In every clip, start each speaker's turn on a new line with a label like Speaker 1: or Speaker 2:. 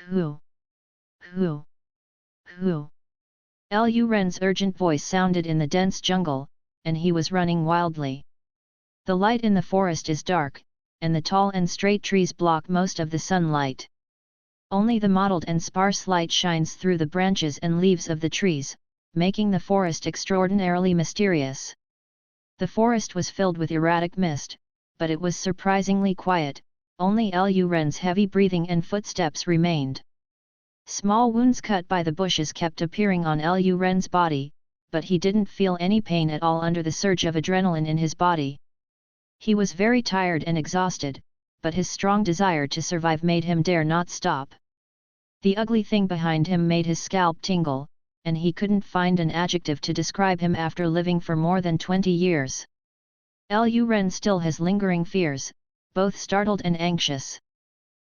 Speaker 1: Who? Who? Who? Lu Ren's urgent voice sounded in the dense jungle, and he was running wildly. The light in the forest is dark, and the tall and straight trees block most of the sunlight. Only the mottled and sparse light shines through the branches and leaves of the trees, making the forest extraordinarily mysterious. The forest was filled with erratic mist, but it was surprisingly quiet, only Lu Ren's heavy breathing and footsteps remained. Small wounds cut by the bushes kept appearing on Lu Ren's body, but he didn't feel any pain at all under the surge of adrenaline in his body. He was very tired and exhausted, but his strong desire to survive made him dare not stop. The ugly thing behind him made his scalp tingle, and he couldn't find an adjective to describe him after living for more than 20 years. Lu Ren still has lingering fears, both startled and anxious.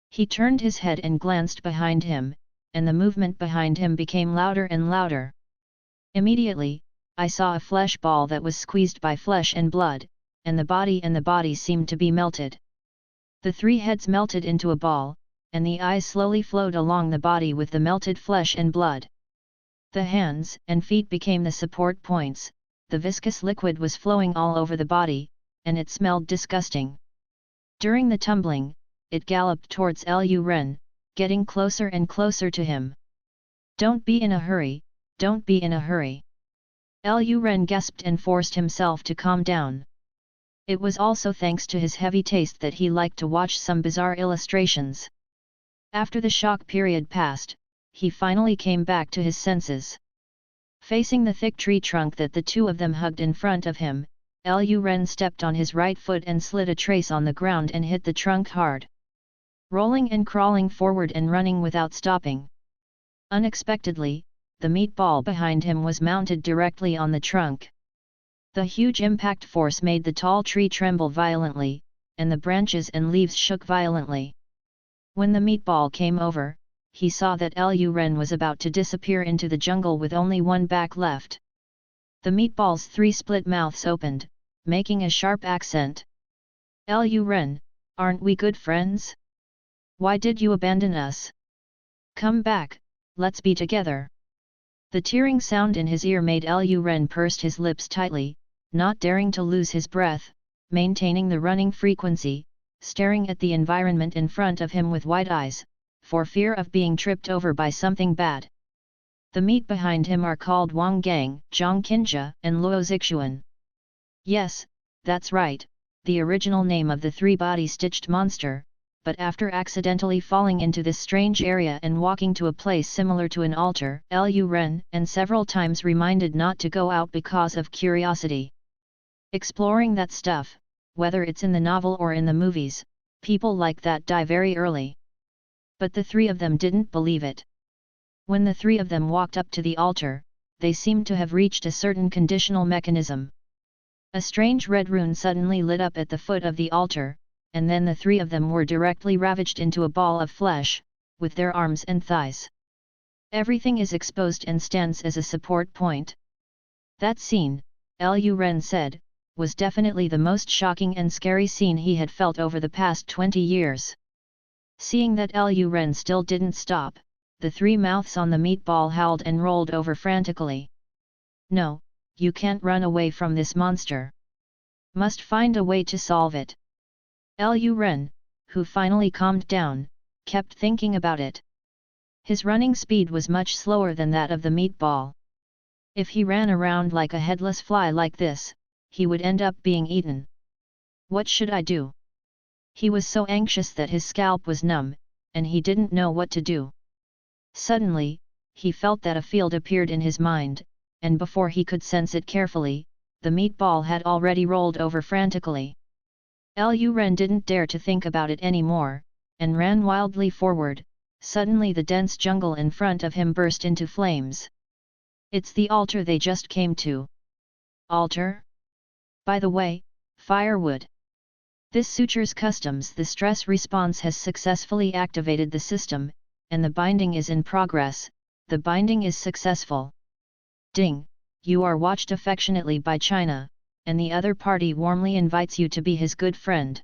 Speaker 1: He turned his head and glanced behind him, and the movement behind him became louder and louder. Immediately, I saw a flesh ball that was squeezed by flesh and blood, and the body seemed to be melted. The three heads melted into a ball, and the eyes slowly flowed along the body with the melted flesh and blood. The hands and feet became the support points, the viscous liquid was flowing all over the body, and it smelled disgusting. During the tumbling, it galloped towards Lu Ren, getting closer and closer to him. "Don't be in a hurry, don't be in a hurry." Lu Ren gasped and forced himself to calm down. It was also thanks to his heavy taste that he liked to watch some bizarre illustrations. After the shock period passed, he finally came back to his senses. Facing the thick tree trunk that the two of them hugged in front of him, Lu Ren stepped on his right foot and slid a trace on the ground and hit the trunk hard. Rolling and crawling forward and running without stopping. Unexpectedly, the meatball behind him was mounted directly on the trunk. The huge impact force made the tall tree tremble violently, and the branches and leaves shook violently. When the meatball came over, he saw that Lu Ren was about to disappear into the jungle with only one back left. The meatball's three split mouths opened, making a sharp accent. "Lu Ren, aren't we good friends? Why did you abandon us? Come back, let's be together." The tearing sound in his ear made Lu Ren pursed his lips tightly, not daring to lose his breath, maintaining the running frequency, staring at the environment in front of him with wide eyes, for fear of being tripped over by something bad. The meat behind him are called Wang Gang, Zhang Qinjia, and Luo Zixuan. Yes, that's right, the original name of the three-body-stitched monster, but after accidentally falling into this strange area and walking to a place similar to an altar, Lu Ren and several times reminded not to go out because of curiosity. Exploring that stuff, whether it's in the novel or in the movies, people like that die very early. But the three of them didn't believe it. When the three of them walked up to the altar, they seemed to have reached a certain conditional mechanism. A strange red rune suddenly lit up at the foot of the altar, and then the three of them were directly ravaged into a ball of flesh, with their arms and thighs. Everything is exposed and stands as a support point. That scene, Lu Ren said, was definitely the most shocking and scary scene he had felt over the past 20 years. Seeing that Lu Ren still didn't stop, the three mouths on the meatball howled and rolled over frantically. "No, you can't run away from this monster. Must find a way to solve it." Lu Ren, who finally calmed down, kept thinking about it. His running speed was much slower than that of the meatball. If he ran around like a headless fly like this, he would end up being eaten. What should I do? He was so anxious that his scalp was numb, and he didn't know what to do. Suddenly, he felt that a field appeared in his mind, and before he could sense it carefully, the meatball had already rolled over frantically. Lu Ren didn't dare to think about it anymore, and ran wildly forward. Suddenly the dense jungle in front of him burst into flames. "It's the altar they just came to." "Altar? By the way, firewood. This sutures customs. The stress response has successfully activated the system, and the binding is in progress. The binding is successful. Ding, you are watched affectionately by China, and the other party warmly invites you to be his good friend.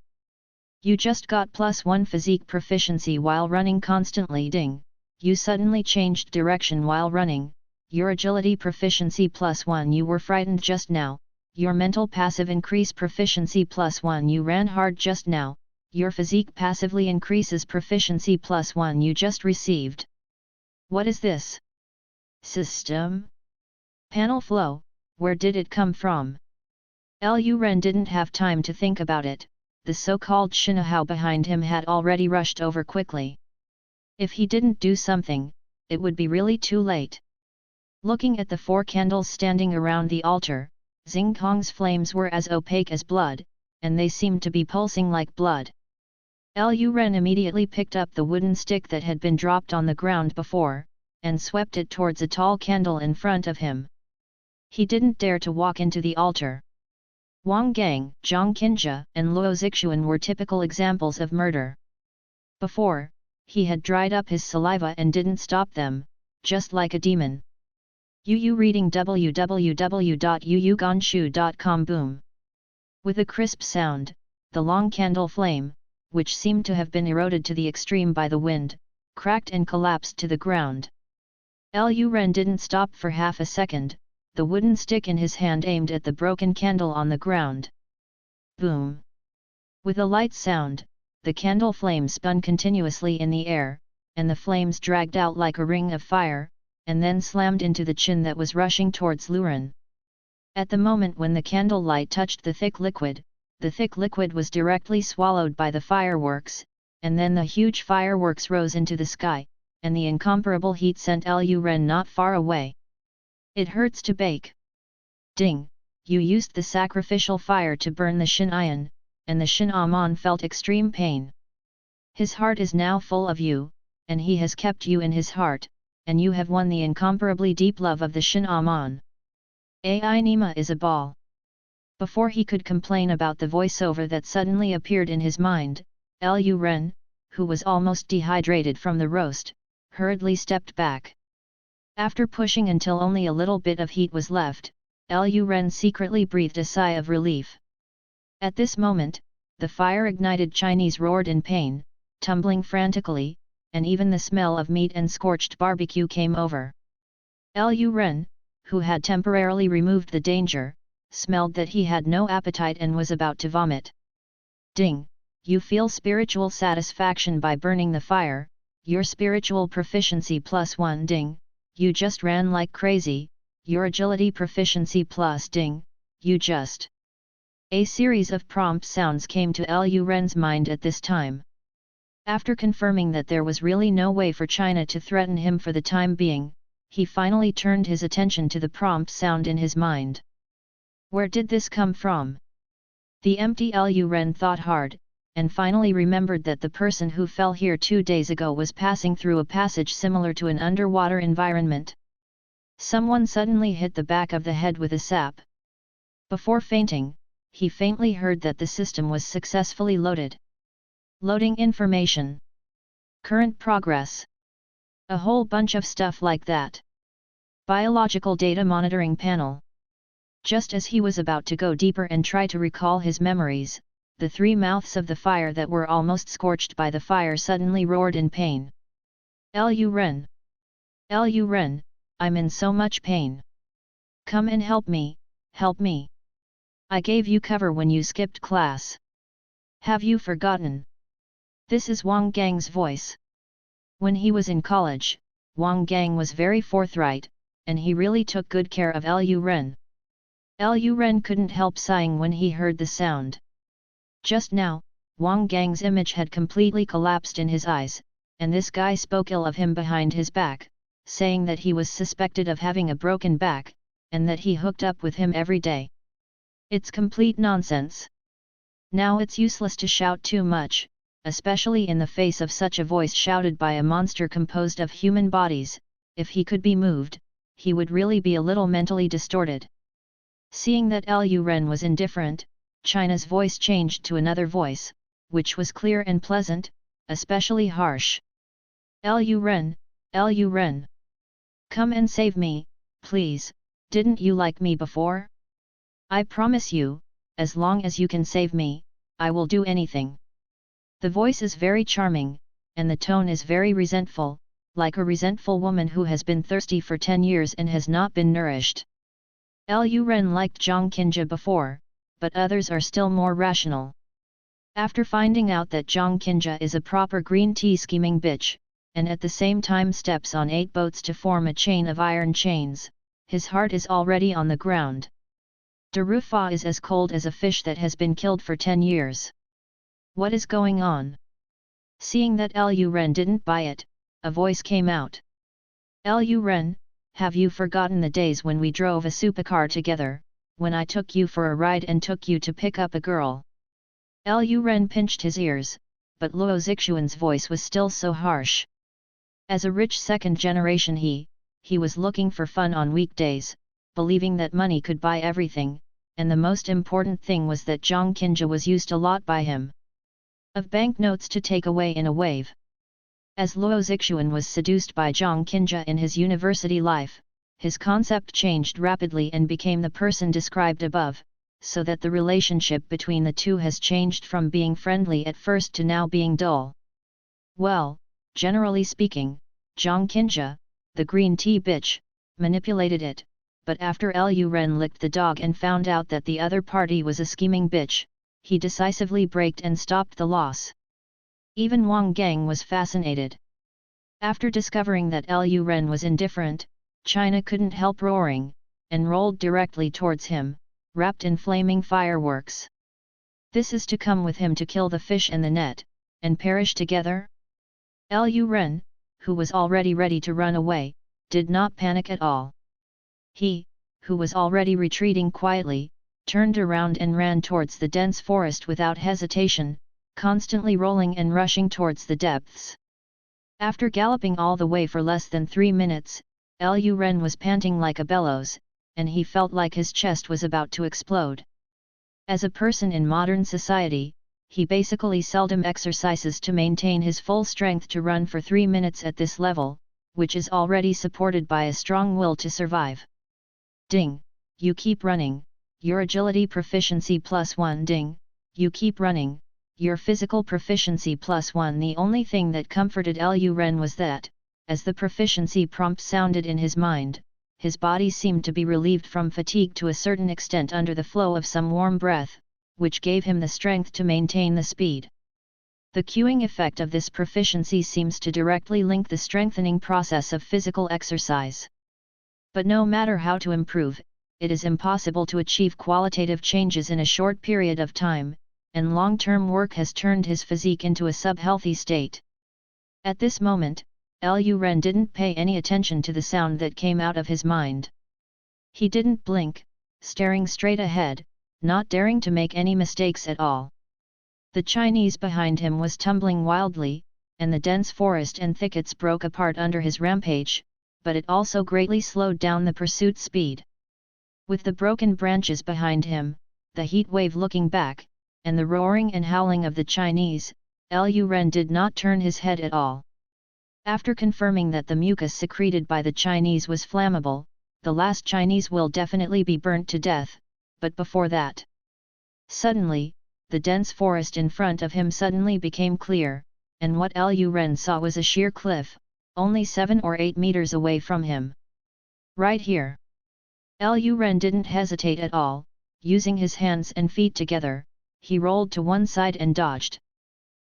Speaker 1: You just got +1 physique proficiency while running constantly. Ding, you suddenly changed direction while running, your agility proficiency +1 you were frightened just now, your mental passive increase proficiency +1 you ran hard just now, your physique passively increases proficiency +1 you just received. What is this? System? Panel flow, where did it come from? Lu Ren didn't have time to think about it, the so-called Shinahao behind him had already rushed over quickly. If he didn't do something, it would be really too late. Looking at the 4 candles standing around the altar, Xingkong's flames were as opaque as blood, and they seemed to be pulsing like blood. Lu Ren immediately picked up the wooden stick that had been dropped on the ground before, and swept it towards a tall candle in front of him. He didn't dare to walk into the altar. Wang Gang, Zhang Qinjia, and Luo Zixuan were typical examples of murder. Before, he had dried up his saliva and didn't stop them, just like a demon. Yu reading www.yuyuganshu.com. Boom. With a crisp sound, the long candle flame, which seemed to have been eroded to the extreme by the wind, cracked and collapsed to the ground. Lu Ren didn't stop for half a second, the wooden stick in his hand aimed at the broken candle on the ground. Boom! With a light sound, the candle flame spun continuously in the air, and the flames dragged out like a ring of fire, and then slammed into the chin that was rushing towards Lu Ren. At the moment when the candle light touched the thick liquid was directly swallowed by the fireworks, and then the huge fireworks rose into the sky, and the incomparable heat sent Lu Ren not far away. It hurts to bake. Ding! You used the sacrificial fire to burn the Shin Ion, and the Shin Amon felt extreme pain. His heart is now full of you, and he has kept you in his heart, and you have won the incomparably deep love of the Shin Amon. Ai Nima is a ball. Before he could complain about the voiceover that suddenly appeared in his mind, Lu Ren, who was almost dehydrated from the roast, hurriedly stepped back. After pushing until only a little bit of heat was left, Lu Ren secretly breathed a sigh of relief. At this moment, the fire-ignited Chinese roared in pain, tumbling frantically, and even the smell of meat and scorched barbecue came over. Lu Ren, who had temporarily removed the danger, smelled that he had no appetite and was about to vomit. Ding! You feel spiritual satisfaction by burning the fire, your spiritual proficiency +1 ding! You just ran like crazy, your agility proficiency plus ding, you just... A series of prompt sounds came to Lu Ren's mind at this time. After confirming that there was really no way for China to threaten him for the time being, he finally turned his attention to the prompt sound in his mind. Where did this come from? The empty Lu Ren thought hard, and finally remembered that the person who fell here 2 days ago was passing through a passage similar to an underwater environment. Someone suddenly hit the back of the head with a sap. Before fainting, he faintly heard that the system was successfully loaded. Loading information. Current progress. A whole bunch of stuff like that. Biological data monitoring panel. Just as he was about to go deeper and try to recall his memories, the 3 mouths of the fire that were almost scorched by the fire suddenly roared in pain. Lu Ren! Lu Ren, I'm in so much pain. Come and help me, help me. I gave you cover when you skipped class. Have you forgotten? This is Wang Gang's voice. When he was in college, Wang Gang was very forthright, and he really took good care of Lu Ren. Lu Ren couldn't help sighing when he heard the sound. Just now, Wang Gang's image had completely collapsed in his eyes, and this guy spoke ill of him behind his back, saying that he was suspected of having a broken back, and that he hooked up with him every day. It's complete nonsense. Now it's useless to shout too much, especially in the face of such a voice shouted by a monster composed of human bodies. If he could be moved, he would really be a little mentally distorted. Seeing that Lu Ren was indifferent, China's voice changed to another voice, which was clear and pleasant, especially harsh. Lu Ren, Lu Ren. Come and save me, please, didn't you like me before? I promise you, as long as you can save me, I will do anything. The voice is very charming, and the tone is very resentful, like a resentful woman who has been thirsty for 10 years and has not been nourished. Lu Ren liked Jiang Qinjia before, but others are still more rational. After finding out that Jiang Qinjia is a proper green tea scheming bitch, and at the same time steps on 8 boats to form a chain of iron chains, his heart is already on the ground. De Rufa is as cold as a fish that has been killed for 10 years. What is going on? Seeing that Lu Ren didn't buy it, a voice came out. Lu Ren, have you forgotten the days when we drove a supercar together, when I took you for a ride and took you to pick up a girl? Lu Ren pinched his ears, but Luo Zixuan's voice was still so harsh. As a rich second generation he was looking for fun on weekdays, believing that money could buy everything, and the most important thing was that Jiang Qinjia was used a lot by him. Of banknotes to take away in a wave. As Luo Zixuan was seduced by Jiang Qinjia in his university life, his concept changed rapidly and became the person described above, so that the relationship between the two has changed from being friendly at first to now being dull. Well, generally speaking, Jiang Qinjia, the green tea bitch, manipulated it, but after Lu Ren licked the dog and found out that the other party was a scheming bitch, he decisively braked and stopped the loss. Even Wang Gang was fascinated. After discovering that Lu Ren was indifferent, China couldn't help roaring, and rolled directly towards him, wrapped in flaming fireworks. This is to come with him to kill the fish and the net, and perish together? Lu Ren, who was already ready to run away, did not panic at all. He, who was already retreating quietly, turned around and ran towards the dense forest without hesitation, constantly rolling and rushing towards the depths. After galloping all the way for less than 3 minutes, Lu Ren was panting like a bellows, and he felt like his chest was about to explode. As a person in modern society, he basically seldom exercises to maintain his full strength to run for 3 minutes at this level, which is already supported by a strong will to survive. Ding, you keep running, your agility proficiency +1. Ding, you keep running, your physical proficiency +1. The only thing that comforted Lu Ren was that, as the proficiency prompt sounded in his mind, his body seemed to be relieved from fatigue to a certain extent under the flow of some warm breath, which gave him the strength to maintain the speed. The cueing effect of this proficiency seems to directly link the strengthening process of physical exercise. But no matter how to improve, it is impossible to achieve qualitative changes in a short period of time, and long-term work has turned his physique into a sub-healthy state. At this moment, Lu Ren didn't pay any attention to the sound that came out of his mind. He didn't blink, staring straight ahead, not daring to make any mistakes at all. The Chinese behind him was tumbling wildly, and the dense forest and thickets broke apart under his rampage, but it also greatly slowed down the pursuit speed. With the broken branches behind him, the heat wave looking back, and the roaring and howling of the Chinese, Lu Ren did not turn his head at all. After confirming that the mucus secreted by the Chinese was flammable, the last Chinese will definitely be burnt to death, but before that. Suddenly, the dense forest in front of him suddenly became clear, and what Lu Ren saw was a sheer cliff, only 7 or 8 meters away from him. Right here. Lu Ren didn't hesitate at all, using his hands and feet together, he rolled to one side and dodged.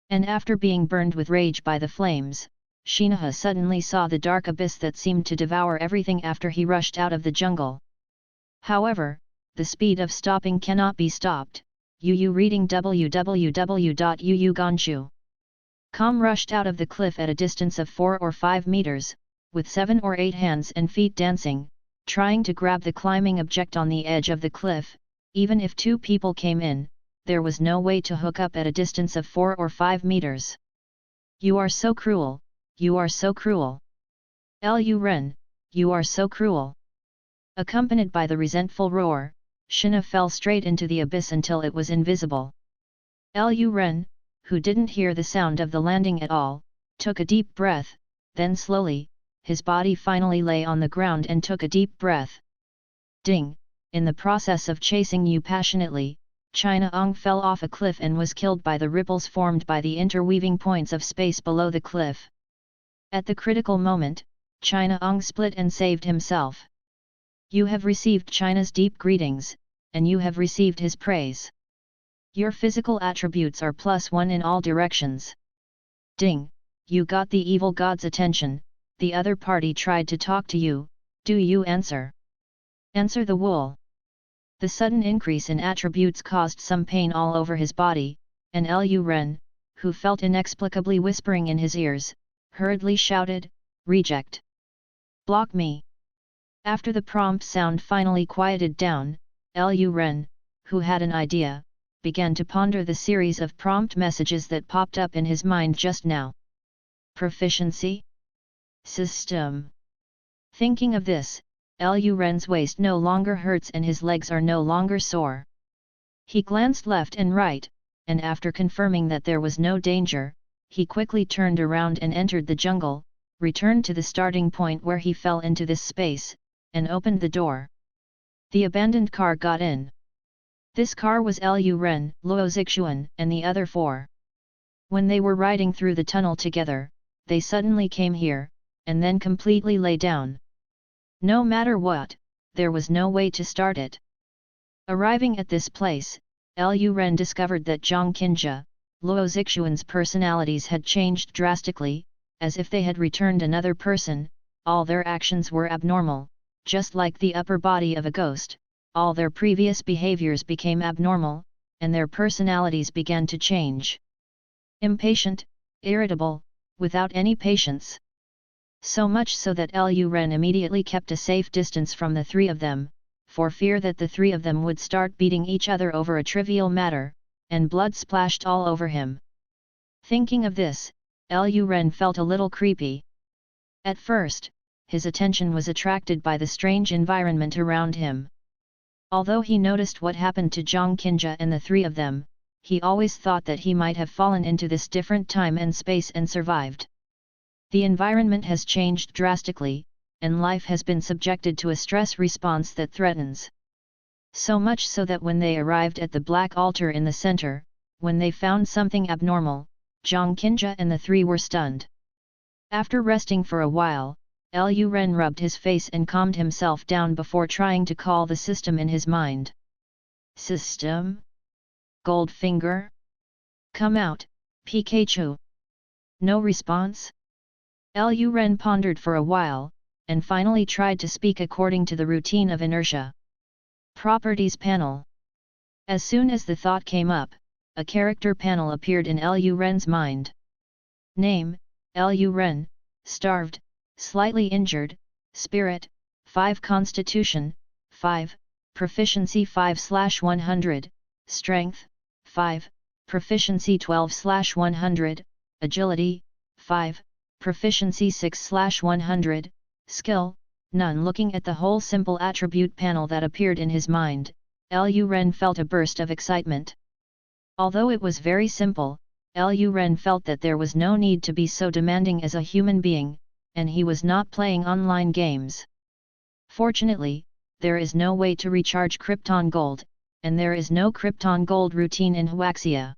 Speaker 1: And after being burned with rage by the flames, Shinaha suddenly saw the dark abyss that seemed to devour everything after he rushed out of the jungle. However, the speed of stopping cannot be stopped. Yu reading www.yuuganshu.com rushed out of the cliff at a distance of 4 or 5 meters, with 7 or 8 hands and feet dancing, trying to grab the climbing object on the edge of the cliff. Even if 2 people came in, there was no way to hook up at a distance of 4 or 5 meters. You are so cruel, you are so cruel. Lu Ren, you are so cruel. Accompanied by the resentful roar, Shina fell straight into the abyss until it was invisible. Lu Ren, who didn't hear the sound of the landing at all, took a deep breath, then slowly, his body finally lay on the ground and took a deep breath. Ding, in the process of chasing you passionately, China Ong fell off a cliff and was killed by the ripples formed by the interweaving points of space below the cliff. At the critical moment, China Ong split and saved himself. You have received China's deep greetings, and you have received his praise. Your physical attributes are +1 in all directions. Ding, you got the evil god's attention, the other party tried to talk to you, do you answer? Answer the wool. The sudden increase in attributes caused some pain all over his body, and Lu Ren, who felt inexplicably whispering in his ears, hurriedly shouted, reject. Block me. After the prompt sound finally quieted down, Lu Ren, who had an idea, began to ponder the series of prompt messages that popped up in his mind just now. Proficiency? System. Thinking of this, Lu Ren's waist no longer hurts and his legs are no longer sore. He glanced left and right, and after confirming that there was no danger, he quickly turned around and entered the jungle, returned to the starting point where he fell into this space, and opened the door. The abandoned car got in. This car was Lu Ren, Luo Zixuan, and the other four. When they were riding through the tunnel together, they suddenly came here, and then completely lay down. No matter what, there was no way to start it. Arriving at this place, Lu Ren discovered that Zhang Qinjia, Luo Zixuan's personalities had changed drastically, as if they had returned another person. All their actions were abnormal, just like the upper body of a ghost. All their previous behaviors became abnormal, and their personalities began to change. Impatient, irritable, without any patience. So much so that Lu Ren immediately kept a safe distance from the three of them, for fear that the three of them would start beating each other over a trivial matter, and blood splashed all over him. Thinking of this, Lu Ren felt a little creepy. At first, his attention was attracted by the strange environment around him. Although he noticed what happened to Zhang Qinjia and the three of them, he always thought that he might have fallen into this different time and space and survived. The environment has changed drastically, and life has been subjected to a stress response that threatens. So much so that when they arrived at the black altar in the center, when they found something abnormal, Zhang Qinjia and the three were stunned. After resting for a while, Lu Ren rubbed his face and calmed himself down before trying to call the system in his mind. System? Goldfinger? Come out, Pikachu! No response? Lu Ren pondered for a while, and finally tried to speak according to the routine of inertia. Properties panel. As soon as the thought came up, a character panel appeared in Lu Ren's mind. Name, Lu Ren, starved, slightly injured, spirit, 5 constitution, 5, proficiency 5/100, strength, 5, proficiency 12/100, agility, 5, proficiency 6/100, skill, none. Looking at the whole simple attribute panel that appeared in his mind, Lu Ren felt a burst of excitement. Although it was very simple, Lu Ren felt that there was no need to be so demanding as a human being, and he was not playing online games. Fortunately, there is no way to recharge Krypton Gold, and there is no Krypton Gold routine in Huaxia.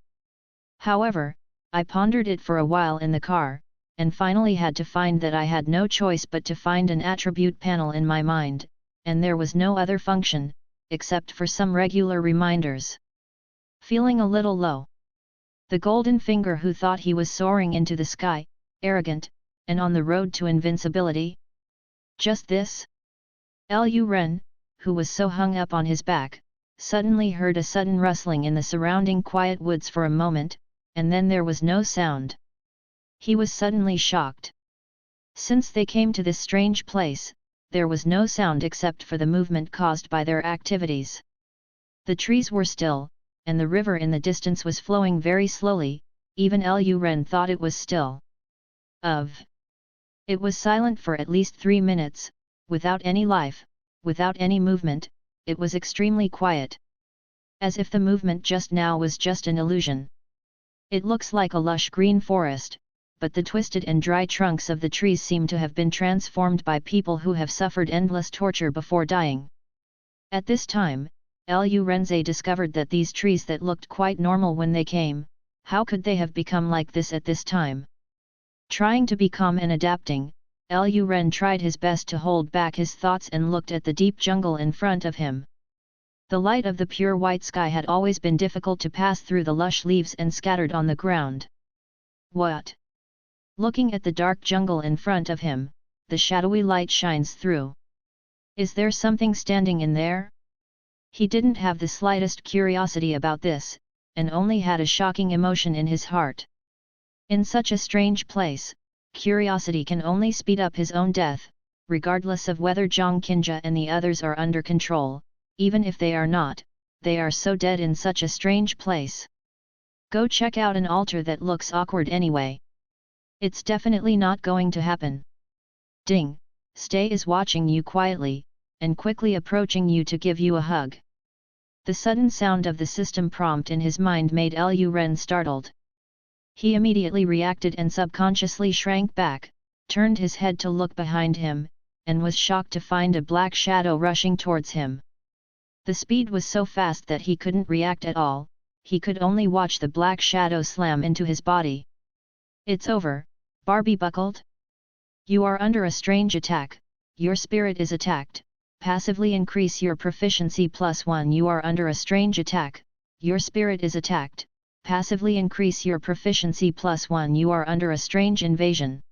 Speaker 1: However, I pondered it for a while in the car, and finally had to find that I had no choice but to find an attribute panel in my mind, and there was no other function, except for some regular reminders. Feeling a little low. The golden finger who thought he was soaring into the sky, arrogant, and on the road to invincibility? Just this? Lu Ren, who was so hung up on his back, suddenly heard a sudden rustling in the surrounding quiet woods for a moment, and then there was no sound. He was suddenly shocked. Since they came to this strange place, there was no sound except for the movement caused by their activities. The trees were still, and the river in the distance was flowing very slowly. Even Lu Ren thought it was still. It was silent for at least 3 minutes, without any life, without any movement. It was extremely quiet. As if the movement just now was just an illusion. It looks like a lush green forest, but the twisted and dry trunks of the trees seem to have been transformed by people who have suffered endless torture before dying. At this time, Lu Renze discovered that these trees that looked quite normal when they came, how could they have become like this at this time? Trying to be calm and adapting, Lu Ren tried his best to hold back his thoughts and looked at the deep jungle in front of him. The light of the pure white sky had always been difficult to pass through the lush leaves and scattered on the ground. What? Looking at the dark jungle in front of him, the shadowy light shines through. Is there something standing in there? He didn't have the slightest curiosity about this, and only had a shocking emotion in his heart. In such a strange place, curiosity can only speed up his own death, regardless of whether Zhang Qinjia and the others are under control. Even if they are not, they are so dead in such a strange place. Go check out an altar that looks awkward anyway. It's definitely not going to happen. Ding, Stay is watching you quietly, and quickly approaching you to give you a hug. The sudden sound of the system prompt in his mind made Lu Ren startled. He immediately reacted and subconsciously shrank back, turned his head to look behind him, and was shocked to find a black shadow rushing towards him. The speed was so fast that he couldn't react at all, he could only watch the black shadow slam into his body. It's over, Barbie buckled. You are under a strange attack, your spirit is attacked, passively increase your proficiency +1. You are under a strange attack, your spirit is attacked, passively increase your proficiency +1. You are under a strange invasion.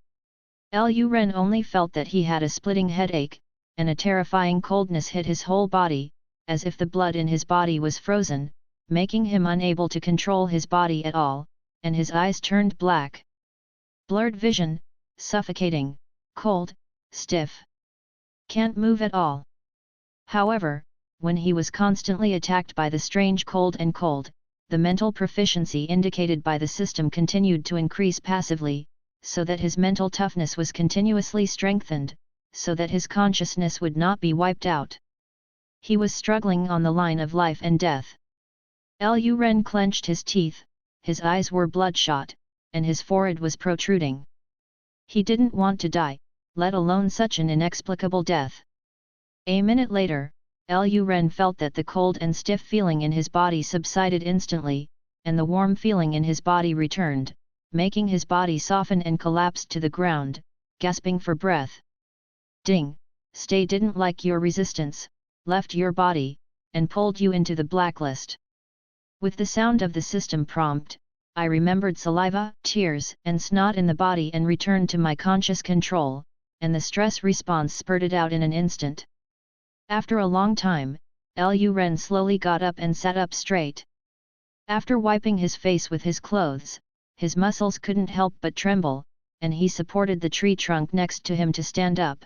Speaker 1: Lu Ren only felt that he had a splitting headache, and a terrifying coldness hit his whole body, as if the blood in his body was frozen, making him unable to control his body at all, and his eyes turned black. Blurred vision, suffocating, cold, stiff. Can't move at all. However, when he was constantly attacked by the strange cold, the mental proficiency indicated by the system continued to increase passively, so that his mental toughness was continuously strengthened, so that his consciousness would not be wiped out. He was struggling on the line of life and death. Lu Ren clenched his teeth, his eyes were bloodshot, and his forehead was protruding. He didn't want to die, let alone such an inexplicable death. A minute later, Lu Ren felt that the cold and stiff feeling in his body subsided instantly, and the warm feeling in his body returned, making his body soften and collapsed to the ground, gasping for breath. Ding, Stay didn't like your resistance, left your body, and pulled you into the blacklist. With the sound of the system prompt, I remembered saliva, tears, and snot in the body and returned to my conscious control, and the stress response spurted out in an instant. After a long time, Lu Ren slowly got up and sat up straight. After wiping his face with his clothes, his muscles couldn't help but tremble, and he supported the tree trunk next to him to stand up.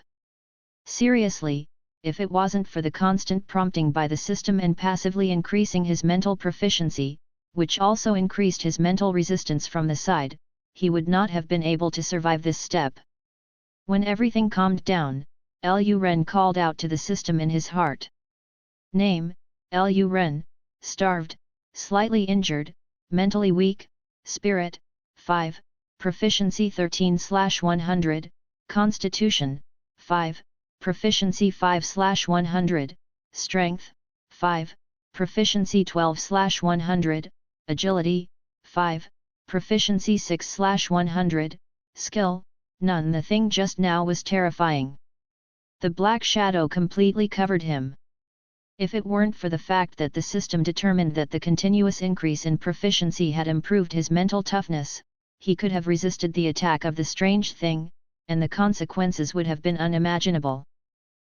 Speaker 1: Seriously, if it wasn't for the constant prompting by the system and passively increasing his mental proficiency, which also increased his mental resistance from the side, he would not have been able to survive this step. When everything calmed down, Lu Ren called out to the system in his heart. Name, Lu Ren, starved, slightly injured, mentally weak, spirit, 5, proficiency 13/100, constitution, 5, proficiency 5/100, strength, 5, proficiency 12/100, agility, 5, proficiency 6/100, skill, none. The thing just now was terrifying. The black shadow completely covered him. If it weren't for the fact that the system determined that the continuous increase in proficiency had improved his mental toughness, he could have resisted the attack of the strange thing, and the consequences would have been unimaginable.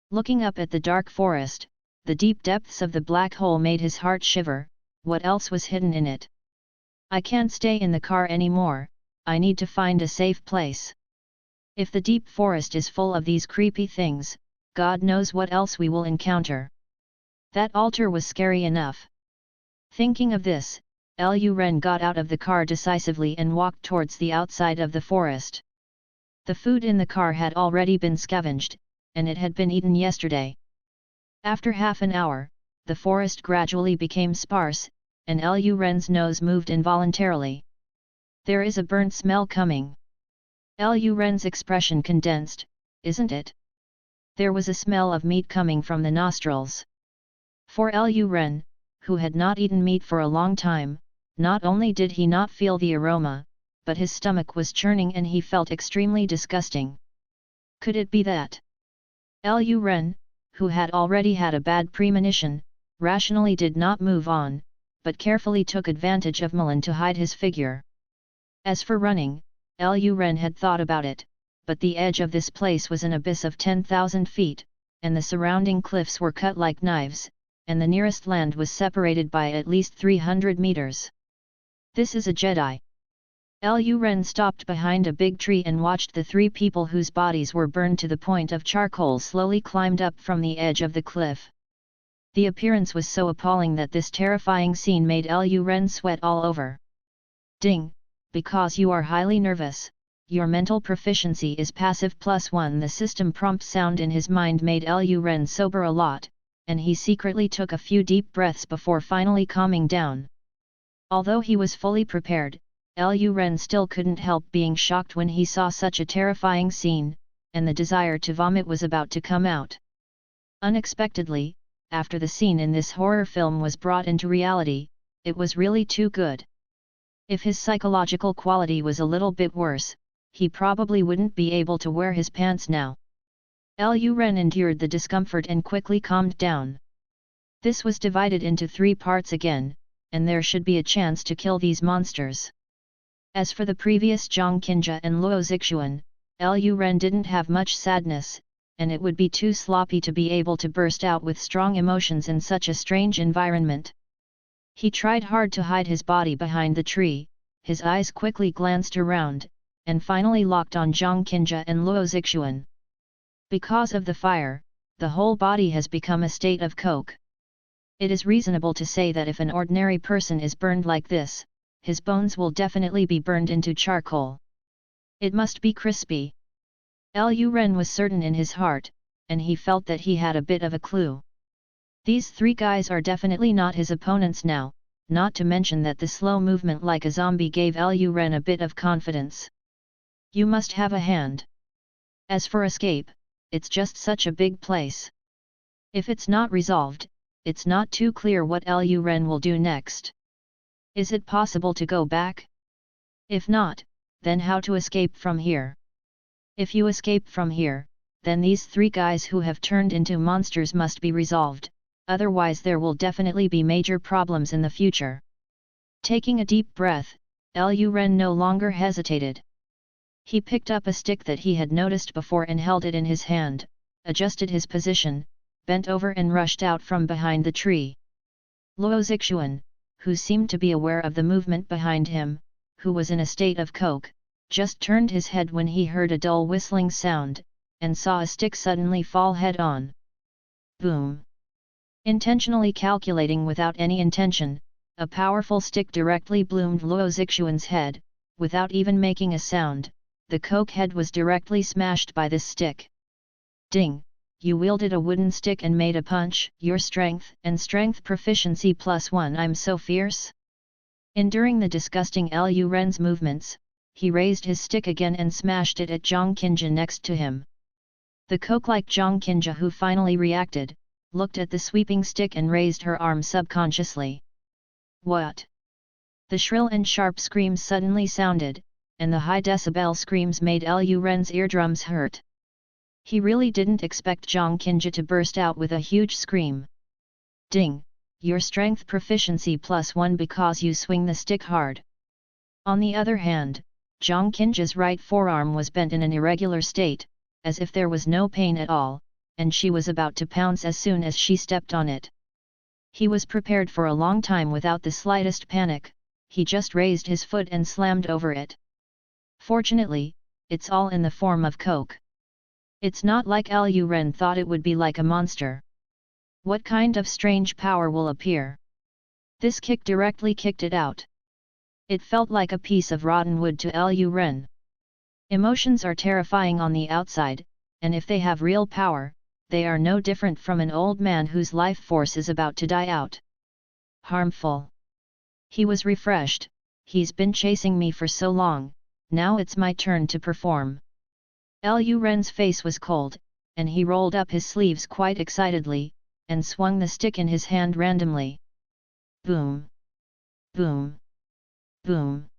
Speaker 1: Looking up at the dark forest, the deep depths of the black hole made his heart shiver. What else was hidden in it? I can't stay in the car anymore, I need to find a safe place. If the deep forest is full of these creepy things, God knows what else we will encounter. That altar was scary enough. Thinking of this, Lu Ren got out of the car decisively and walked towards the outside of the forest. The food in the car had already been scavenged, and it had been eaten yesterday. After half an hour, the forest gradually became sparse, and Lu Ren's nose moved involuntarily. There is a burnt smell coming. Lu Ren's expression condensed, isn't it? There was a smell of meat coming from the nostrils. For Lu Ren, who had not eaten meat for a long time, not only did he not feel the aroma, but his stomach was churning and he felt extremely disgusting. Could it be that Lu Ren, who had already had a bad premonition, rationally did not move on, but carefully took advantage of Milan to hide his figure? As for running, Lu Ren had thought about it, but the edge of this place was an abyss of 10,000 feet, and the surrounding cliffs were cut like knives, and the nearest land was separated by at least 300 meters. This is a Jedi. Lu Ren stopped behind a big tree and watched the three people whose bodies were burned to the point of charcoal slowly climbed up from the edge of the cliff. The appearance was so appalling that this terrifying scene made Lu Ren sweat all over. Ding! Because you are highly nervous, your mental proficiency is passive +1. The system prompt sound in his mind made Lu Ren sober a lot, and he secretly took a few deep breaths before finally calming down. Although he was fully prepared, Lu Ren still couldn't help being shocked when he saw such a terrifying scene, and the desire to vomit was about to come out. Unexpectedly, after the scene in this horror film was brought into reality, it was really too good. If his psychological quality was a little bit worse, he probably wouldn't be able to wear his pants now. Lu Ren endured the discomfort and quickly calmed down. This was divided into 3 parts again, and there should be a chance to kill these monsters. As for the previous Zhang Qinjia and Luo Zixuan, Lu Ren didn't have much sadness, and it would be too sloppy to be able to burst out with strong emotions in such a strange environment. He tried hard to hide his body behind the tree, his eyes quickly glanced around, and finally locked on Zhang Qinjia and Luo Zixuan. Because of the fire, the whole body has become a state of coke. It is reasonable to say that if an ordinary person is burned like this, his bones will definitely be burned into charcoal. It must be crispy. Lu Ren was certain in his heart, and he felt that he had a bit of a clue. These 3 guys are definitely not his opponents now, not to mention that the slow movement like a zombie gave Lu Ren a bit of confidence. You must have a hand. As for escape, it's just such a big place. If it's not resolved, it's not too clear what Lu Ren will do next. Is it possible to go back? If not, then how to escape from here? If you escape from here, then these 3 guys who have turned into monsters must be resolved, otherwise there will definitely be major problems in the future. Taking a deep breath, Lu Ren no longer hesitated. He picked up a stick that he had noticed before and held it in his hand, adjusted his position, bent over and rushed out from behind the tree. Luo Zixuan, who seemed to be aware of the movement behind him, who was in a state of coke, just turned his head when he heard a dull whistling sound, and saw a stick suddenly fall head-on. Boom! Intentionally calculating without any intention, a powerful stick directly bloomed Luo Zixuan's head. Without even making a sound, the coke head was directly smashed by this stick. Ding! You wielded a wooden stick and made a punch. Your strength and strength proficiency +1. I'm so fierce. Enduring the disgusting Lu Ren's movements, he raised his stick again and smashed it at Zhang Qinjia next to him. The coke-like Zhang Qinjia, who finally reacted, looked at the sweeping stick and raised her arm subconsciously. What? The shrill and sharp screams suddenly sounded, and the high decibel screams made Lu Ren's eardrums hurt. He really didn't expect Zhang Qinjia to burst out with a huge scream. Ding! Your strength proficiency +1 because you swing the stick hard. On the other hand, Zhang Qinjia's right forearm was bent in an irregular state, as if there was no pain at all, and she was about to pounce as soon as she stepped on it. He was prepared for a long time without the slightest panic. He just raised his foot and slammed over it. Fortunately, it's all in the form of coke. It's not like Lu Ren thought it would be like a monster. What kind of strange power will appear? This kick directly kicked it out. It felt like a piece of rotten wood to Lu Ren. Emotions are terrifying on the outside, and if they have real power, they are no different from an old man whose life force is about to die out. Harmful. He was refreshed. He's been chasing me for so long, now it's my turn to perform. Lu Ren's face was cold, and he rolled up his sleeves quite excitedly, and swung the stick in his hand randomly. Boom! Boom! Boom!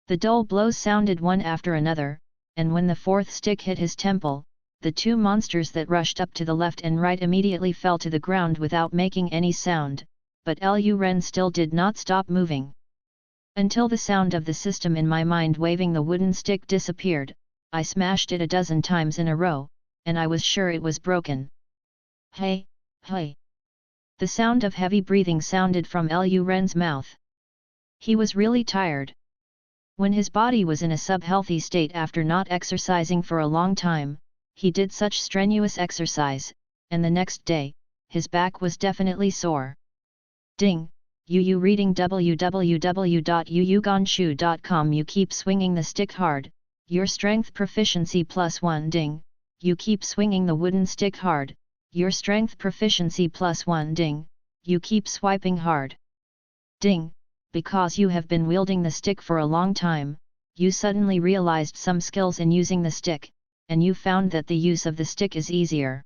Speaker 1: The dull blows sounded one after another, and when the fourth stick hit his temple, the two monsters that rushed up to the left and right immediately fell to the ground without making any sound, but Lu Ren still did not stop moving. Until the sound of the system in my mind waving the wooden stick disappeared, I smashed it a dozen times in a row, and I was sure it was broken. Hey, hey! The sound of heavy breathing sounded from Lu Ren's mouth. He was really tired. When his body was in a sub-healthy state after not exercising for a long time, he did such strenuous exercise, and the next day, his back was definitely sore. Ding! You reading www.yuyuganshu.com. You keep swinging the stick hard, your strength proficiency +1. Ding! You keep swinging the wooden stick hard, your strength proficiency +1. Ding! You keep swiping hard. Ding! Because you have been wielding the stick for a long time, you suddenly realized some skills in using the stick, and you found that the use of the stick is easier.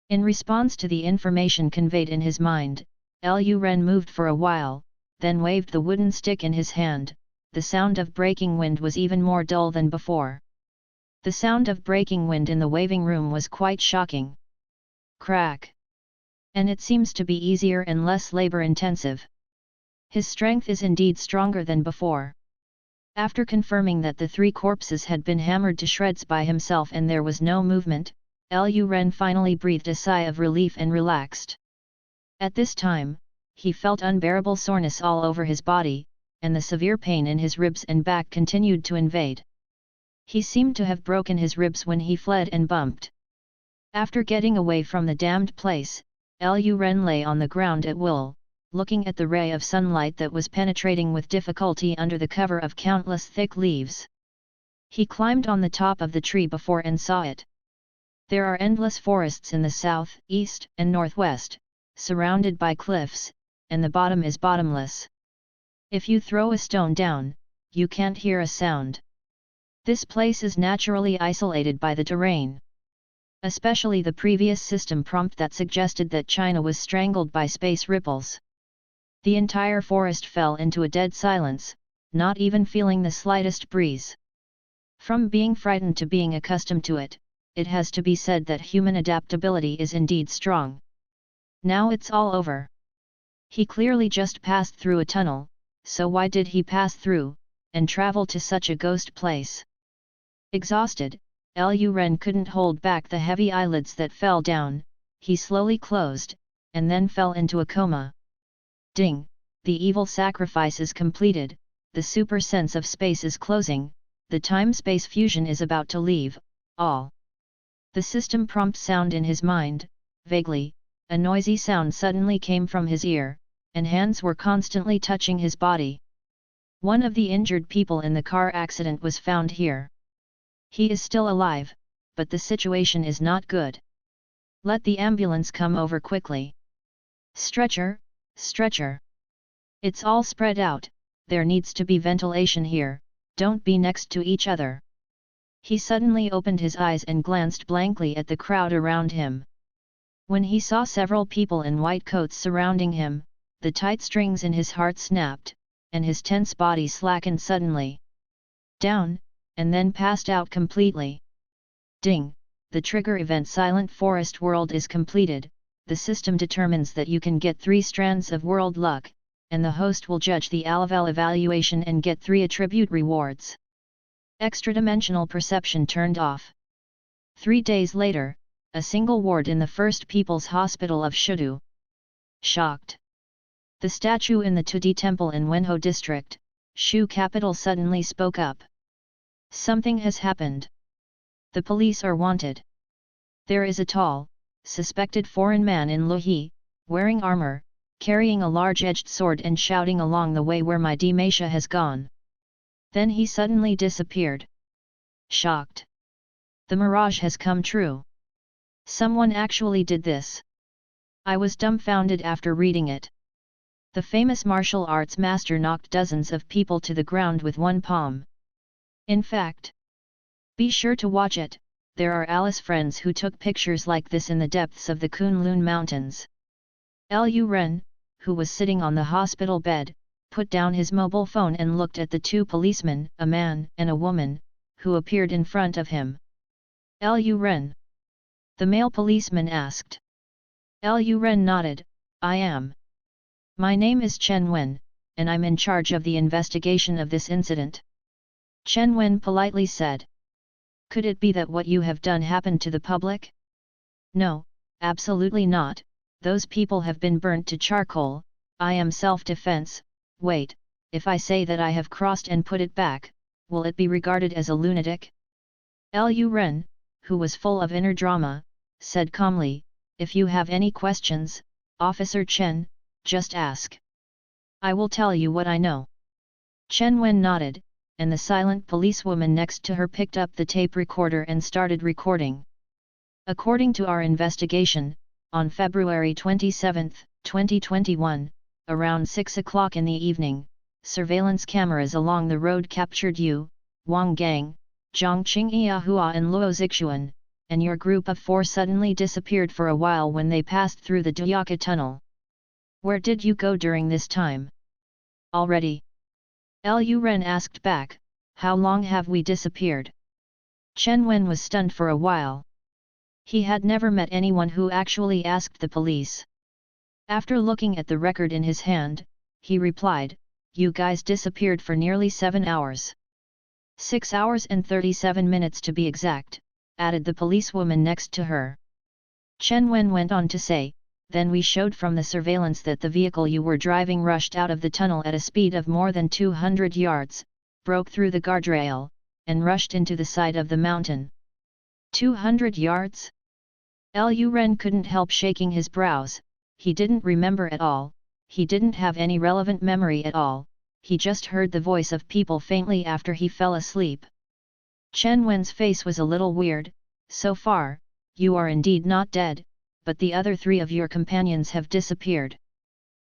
Speaker 1: In response to the information conveyed in his mind, Lu Ren moved for a while, then waved the wooden stick in his hand. The sound of breaking wind was even more dull than before. The sound of breaking wind in the waving room was quite shocking. Crack! And it seems to be easier and less labor-intensive. His strength is indeed stronger than before. After confirming that the three corpses had been hammered to shreds by himself and there was no movement, Lu Ren finally breathed a sigh of relief and relaxed. At this time, he felt unbearable soreness all over his body, and the severe pain in his ribs and back continued to invade. He seemed to have broken his ribs when he fled and bumped. After getting away from the damned place, Lu Ren lay on the ground at will, looking at the ray of sunlight that was penetrating with difficulty under the cover of countless thick leaves. He climbed on the top of the tree before and saw it. There are endless forests in the south, east, and northwest, surrounded by cliffs, and the bottom is bottomless. If you throw a stone down, you can't hear a sound. This place is naturally isolated by the terrain. Especially the previous system prompt that suggested that China was strangled by space ripples. The entire forest fell into a dead silence, not even feeling the slightest breeze. From being frightened to being accustomed to it, it has to be said that human adaptability is indeed strong. Now it's all over. He clearly just passed through a tunnel, so why did he pass through, and travel to such a ghost place? Exhausted, Lu Ren couldn't hold back the heavy eyelids that fell down. He slowly closed, and then fell into a coma. Ding! The evil sacrifice is completed, the super sense of space is closing, the time-space fusion is about to leave, all. The system prompt sound in his mind, vaguely, a noisy sound suddenly came from his ear, and hands were constantly touching his body. One of the injured people in the car accident was found here. He is still alive, but the situation is not good. Let the ambulance come over quickly. Stretcher, stretcher. It's all spread out, there needs to be ventilation here, don't be next to each other. He suddenly opened his eyes and glanced blankly at the crowd around him. When he saw several people in white coats surrounding him, the tight strings in his heart snapped, and his tense body slackened suddenly. Down, and then passed out completely. Ding! The trigger event Silent Forest World is completed. The system determines that you can get 3 strands of world luck, and the host will judge the level evaluation and get 3 attribute rewards. Extra-dimensional perception turned off. 3 days later, a single ward in the First People's Hospital of Shudu. Shocked. The statue in the Tudi Temple in Wenho District, Shu capital suddenly spoke up. Something has happened. The police are wanted. There is a tall, suspected foreign man in Lohi, wearing armor, carrying a large-edged sword and shouting along the way where my Dimasha has gone. Then he suddenly disappeared. Shocked. The mirage has come true. Someone actually did this. I was dumbfounded after reading it. The famous martial arts master knocked dozens of people to the ground with one palm. In fact, be sure to watch it. There are Alice friends who took pictures like this in the depths of the Kunlun Mountains. Lu Ren, who was sitting on the hospital bed, put down his mobile phone and looked at the two policemen, a man and a woman, who appeared in front of him. Lu Ren? The male policeman asked. Lu Ren nodded. I am. My name is Chen Wen, and I'm in charge of the investigation of this incident. Chen Wen politely said. Could it be that what you have done happened to the public? No, absolutely not, those people have been burnt to charcoal. I am self-defense. Wait, if I say that I have crossed and put it back, will it be regarded as a lunatic? Lu Ren, who was full of inner drama, said calmly, if you have any questions, Officer Chen, just ask. I will tell you what I know. Chen Wen nodded, and the silent policewoman next to her picked up the tape recorder and started recording. According to our investigation, on February 27, 2021, around 6 o'clock in the evening, surveillance cameras along the road captured you, Wang Gang, Zhang Qingyahua and Luo Zixuan, and your group of 4 suddenly disappeared for a while when they passed through the Duyaka tunnel. Where did you go during this time? Already? Lu Ren asked back, how long have we disappeared? Chen Wen was stunned for a while. He had never met anyone who actually asked the police. After looking at the record in his hand, he replied, you guys disappeared for nearly 7 hours. 6 hours and 37 minutes to be exact, added the policewoman next to her. Chen Wen went on to say, then we showed from the surveillance that the vehicle you were driving rushed out of the tunnel at a speed of more than 200 yards, broke through the guardrail, and rushed into the side of the mountain. 200 yards? Lu Ren couldn't help shaking his brows. He didn't remember at all, he didn't have any relevant memory at all, he just heard the voice of people faintly after he fell asleep. Chen Wen's face was a little weird. So far, you are indeed not dead, but the other 3 of your companions have disappeared.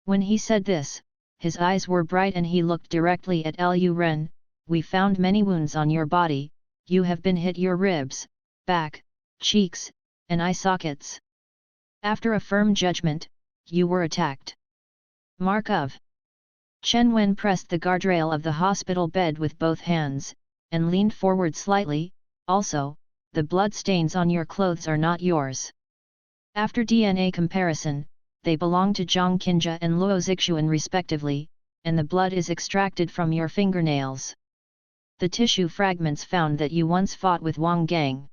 Speaker 1: When he said this, his eyes were bright and he looked directly at Lu Ren. We found many wounds on your body, you have been hit your ribs, back, cheeks, and eye sockets. After a firm judgment, you were attacked. Mark of. Chen Wen pressed the guardrail of the hospital bed with both hands, and leaned forward slightly. Also, the blood stains on your clothes are not yours. After DNA comparison, they belong to Zhang Qinja and Luo Zixuan respectively, and the blood is extracted from your fingernails. The tissue fragments found that you once fought with Wang Gang.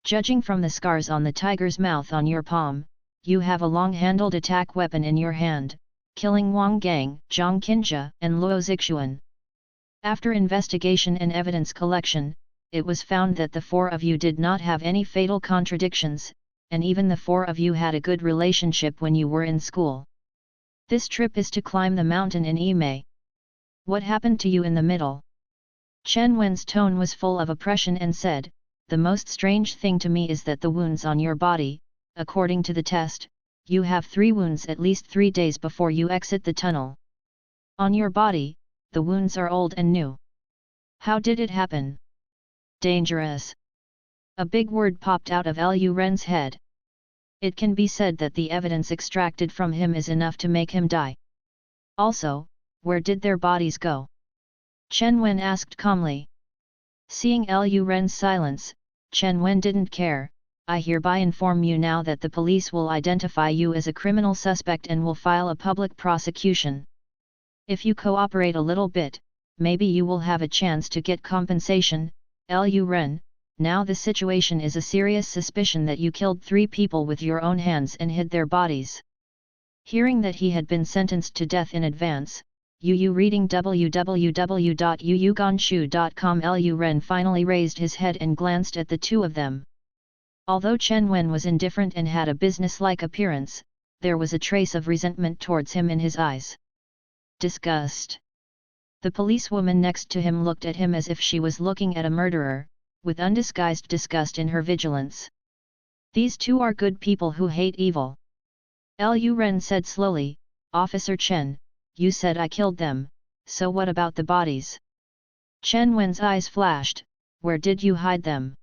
Speaker 1: Judging from the scars on the tiger's mouth on your palm, you have a long-handled attack weapon in your hand, killing Wang Gang, Zhang Qinja, and Luo Zixuan. After investigation and evidence collection, it was found that the 4 of you did not have any fatal contradictions, and even the 4 of you had a good relationship when you were in school. This trip is to climb the mountain in Imei. What happened to you in the middle? Chen Wen's tone was full of oppression and said, the most strange thing to me is that the wounds on your body, according to the test, you have 3 wounds at least 3 days before you exit the tunnel. On your body, the wounds are old and new. How did it happen? Dangerous. A big word popped out of Lu Ren's head. It can be said that the evidence extracted from him is enough to make him die. Also, where did their bodies go? Chen Wen asked calmly. Seeing Lu Ren's silence, Chen Wen didn't care. I hereby inform you now that the police will identify you as a criminal suspect and will file a public prosecution. If you cooperate a little bit, maybe you will have a chance to get compensation. Lu Ren, now the situation is a serious suspicion that you killed 3 people with your own hands and hid their bodies. Hearing that he had been sentenced to death in advance, Yu reading www.yuyuganshu.com. Lu Ren finally raised his head and glanced at the 2 of them. Although Chen Wen was indifferent and had a business-like appearance, there was a trace of resentment towards him in his eyes. Disgust. The policewoman next to him looked at him as if she was looking at a murderer, with undisguised disgust in her vigilance. These 2 are good people who hate evil. Lu Ren said slowly, Officer Chen, you said I killed them, so what about the bodies? Chen Wen's eyes flashed, where did you hide them?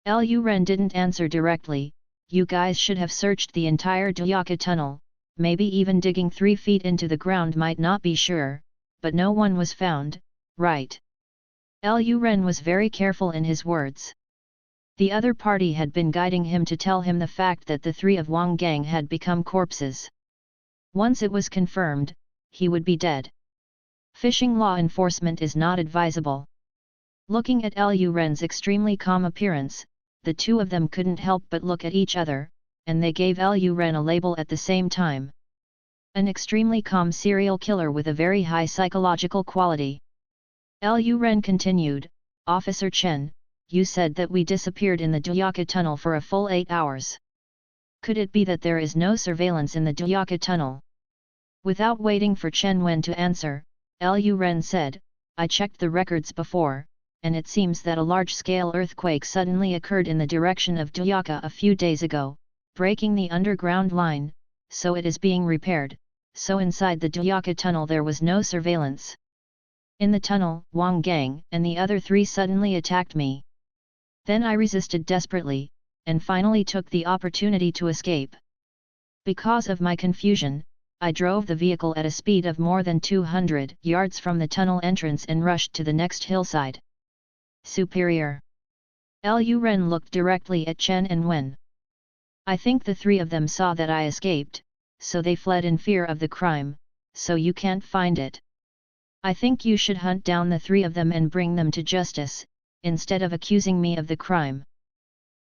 Speaker 1: Lu Ren didn't answer directly. You guys should have searched the entire Duyaka tunnel, maybe even digging 3 feet into the ground might not be sure, but no one was found, right? Liu Ren was very careful in his words. The other party had been guiding him to tell him the fact that the three of Wang Gang had become corpses. Once it was confirmed, he would be dead. Fishing law enforcement is not advisable. Looking at Liu Ren's extremely calm appearance, the two of them couldn't help but look at each other, and they gave Liu Ren a label at the same time. An extremely calm serial killer with a very high psychological quality. Liu Ren continued, Officer Chen, you said that we disappeared in the Duyaka tunnel for a full 8 hours. Could it be that there is no surveillance in the Duyaka tunnel? Without waiting for Chen Wen to answer, Liu Ren said, I checked the records before, and it seems that a large-scale earthquake suddenly occurred in the direction of Duyaka a few days ago, breaking the underground line, so it is being repaired, so inside the Duyaka tunnel there was no surveillance. In the tunnel, Wang Gang and the other three suddenly attacked me. Then I resisted desperately, and finally took the opportunity to escape. Because of my confusion, I drove the vehicle at a speed of more than 200 yards from the tunnel entrance and rushed to the next hillside. Superior. Liu Ren looked directly at Chen and Wen. I think the three of them saw that I escaped, so they fled in fear of the crime, so you can't find it. I think you should hunt down the three of them and bring them to justice, instead of accusing me of the crime.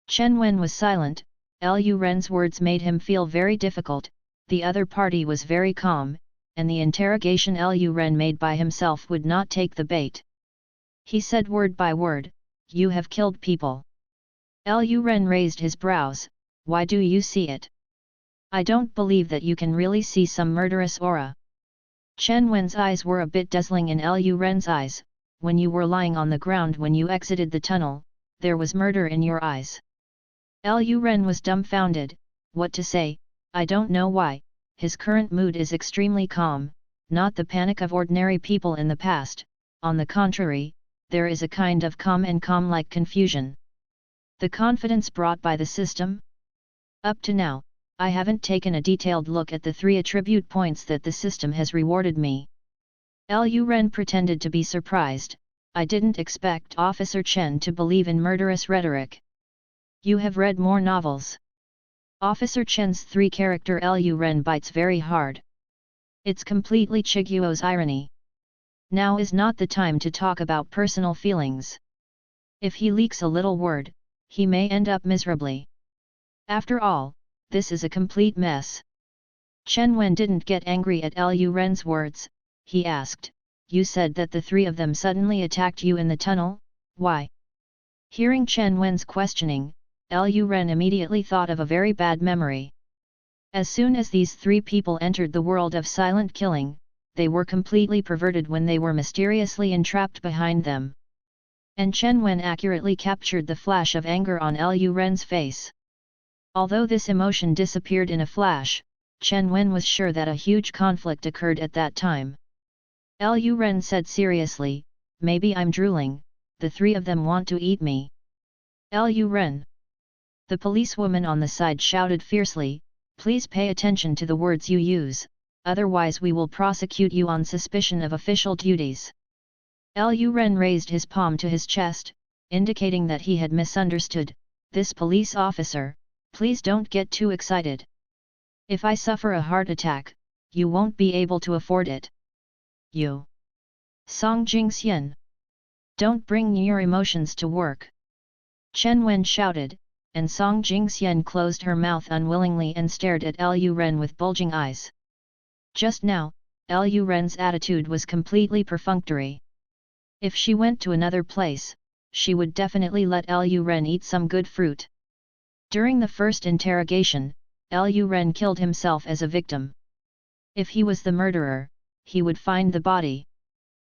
Speaker 1: Chen Wen was silent. Liu Ren's words made him feel very difficult. The other party was very calm, and the interrogation Liu Ren made by himself would not take the bait. He said word by word, you have killed people. Liu Ren raised his brows, why do you see it? I don't believe that you can really see some murderous aura. Chen Wen's eyes were a bit dazzling in Liu Ren's eyes. When you were lying on the ground when you exited the tunnel, there was murder in your eyes. Liu Ren was dumbfounded, what to say, I don't know why, his current mood is extremely calm, not the panic of ordinary people in the past, on the contrary, there is a kind of calm and calm-like confusion. The confidence brought by the system? Up to now, I haven't taken a detailed look at the 3 attribute points that the system has rewarded me. Liu Ren pretended to be surprised, I didn't expect Officer Chen to believe in murderous rhetoric. You have read more novels. Officer Chen's 3-character Liu Ren bites very hard. It's completely Chiguo's irony. Now is not the time to talk about personal feelings. If he leaks a little word, he may end up miserably. After all, this is a complete mess. Chen Wen didn't get angry at Liu Ren's words. He asked, you said that the 3 of them suddenly attacked you in the tunnel, why? Hearing Chen Wen's questioning, Liu Ren immediately thought of a very bad memory. As soon as these 3 people entered the world of silent killing, they were completely perverted when they were mysteriously entrapped behind them. And Chen Wen accurately captured the flash of anger on Liu Ren's face. Although this emotion disappeared in a flash, Chen Wen was sure that a huge conflict occurred at that time. Liu Ren said seriously, maybe I'm drooling, the 3 of them want to eat me. Liu Ren. The policewoman on the side shouted fiercely, please pay attention to the words you use, otherwise we will prosecute you on suspicion of official duties. Liu Ren raised his palm to his chest, indicating that he had misunderstood, this police officer, please don't get too excited. If I suffer a heart attack, you won't be able to afford it. You. Song Jingxian. Don't bring your emotions to work. Chen Wen shouted, and Song Jingxian closed her mouth unwillingly and stared at Liu Ren with bulging eyes. Just now, Liu Ren's attitude was completely perfunctory. If she went to another place, she would definitely let Liu Ren eat some good fruit. During the first interrogation, Liu Ren killed himself as a victim. If he was the murderer, he would find the body.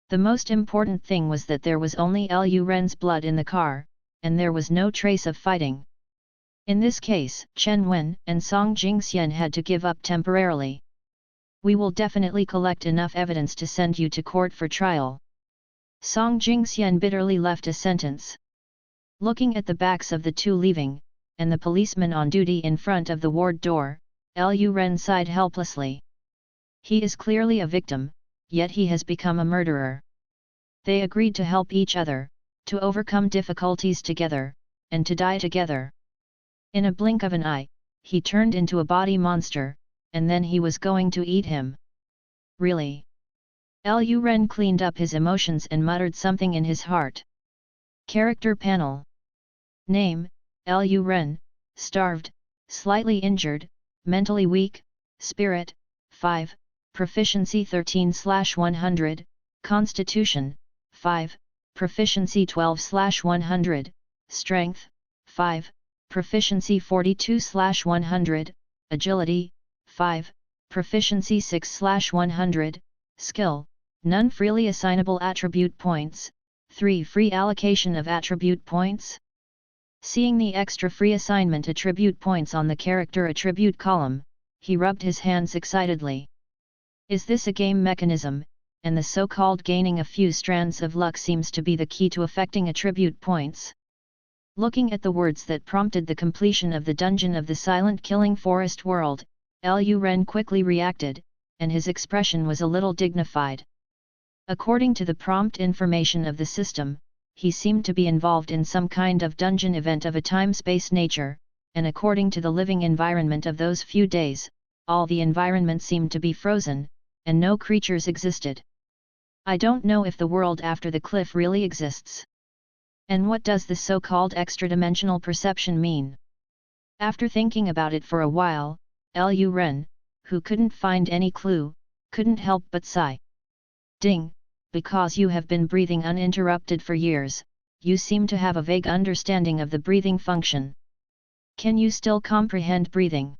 Speaker 1: The most important thing was that there was only Liu Ren's blood in the car, and there was no trace of fighting. In this case, Chen Wen and Song Jingxian had to give up temporarily. We will definitely collect enough evidence to send you to court for trial. Song Jingxian bitterly left a sentence. Looking at the backs of the 2 leaving, and the policeman on duty in front of the ward door, Liu Ren sighed helplessly. He is clearly a victim, yet he has become a murderer. They agreed to help each other, to overcome difficulties together, and to die together. In a blink of an eye, he turned into a body monster, and then he was going to eat him. Really? Lu Ren cleaned up his emotions and muttered something in his heart. Character panel. Name, Lu Ren, starved, slightly injured, mentally weak, spirit, 5, proficiency 13/100, constitution, 5, proficiency 12/100, strength, 5, proficiency 42/100, agility, 5, proficiency 6/100, skill, none freely assignable attribute points, 3 free allocation of attribute points. Seeing the extra free assignment attribute points on the character attribute column, he rubbed his hands excitedly. Is this a game mechanism, and the so-called gaining a few strands of luck seems to be the key to affecting attribute points? Looking at the words that prompted the completion of the dungeon of the silent killing forest world, Lu Ren quickly reacted, and his expression was a little dignified. According to the prompt information of the system, he seemed to be involved in some kind of dungeon event of a time-space nature, and according to the living environment of those few days, all the environment seemed to be frozen, and no creatures existed. I don't know if the world after the cliff really exists. And what does the so-called extra-dimensional perception mean? After thinking about it for a while, Lu Ren, who couldn't find any clue, couldn't help but sigh. Ding, because you have been breathing uninterrupted for years, you seem to have a vague understanding of the breathing function. Can you still comprehend breathing?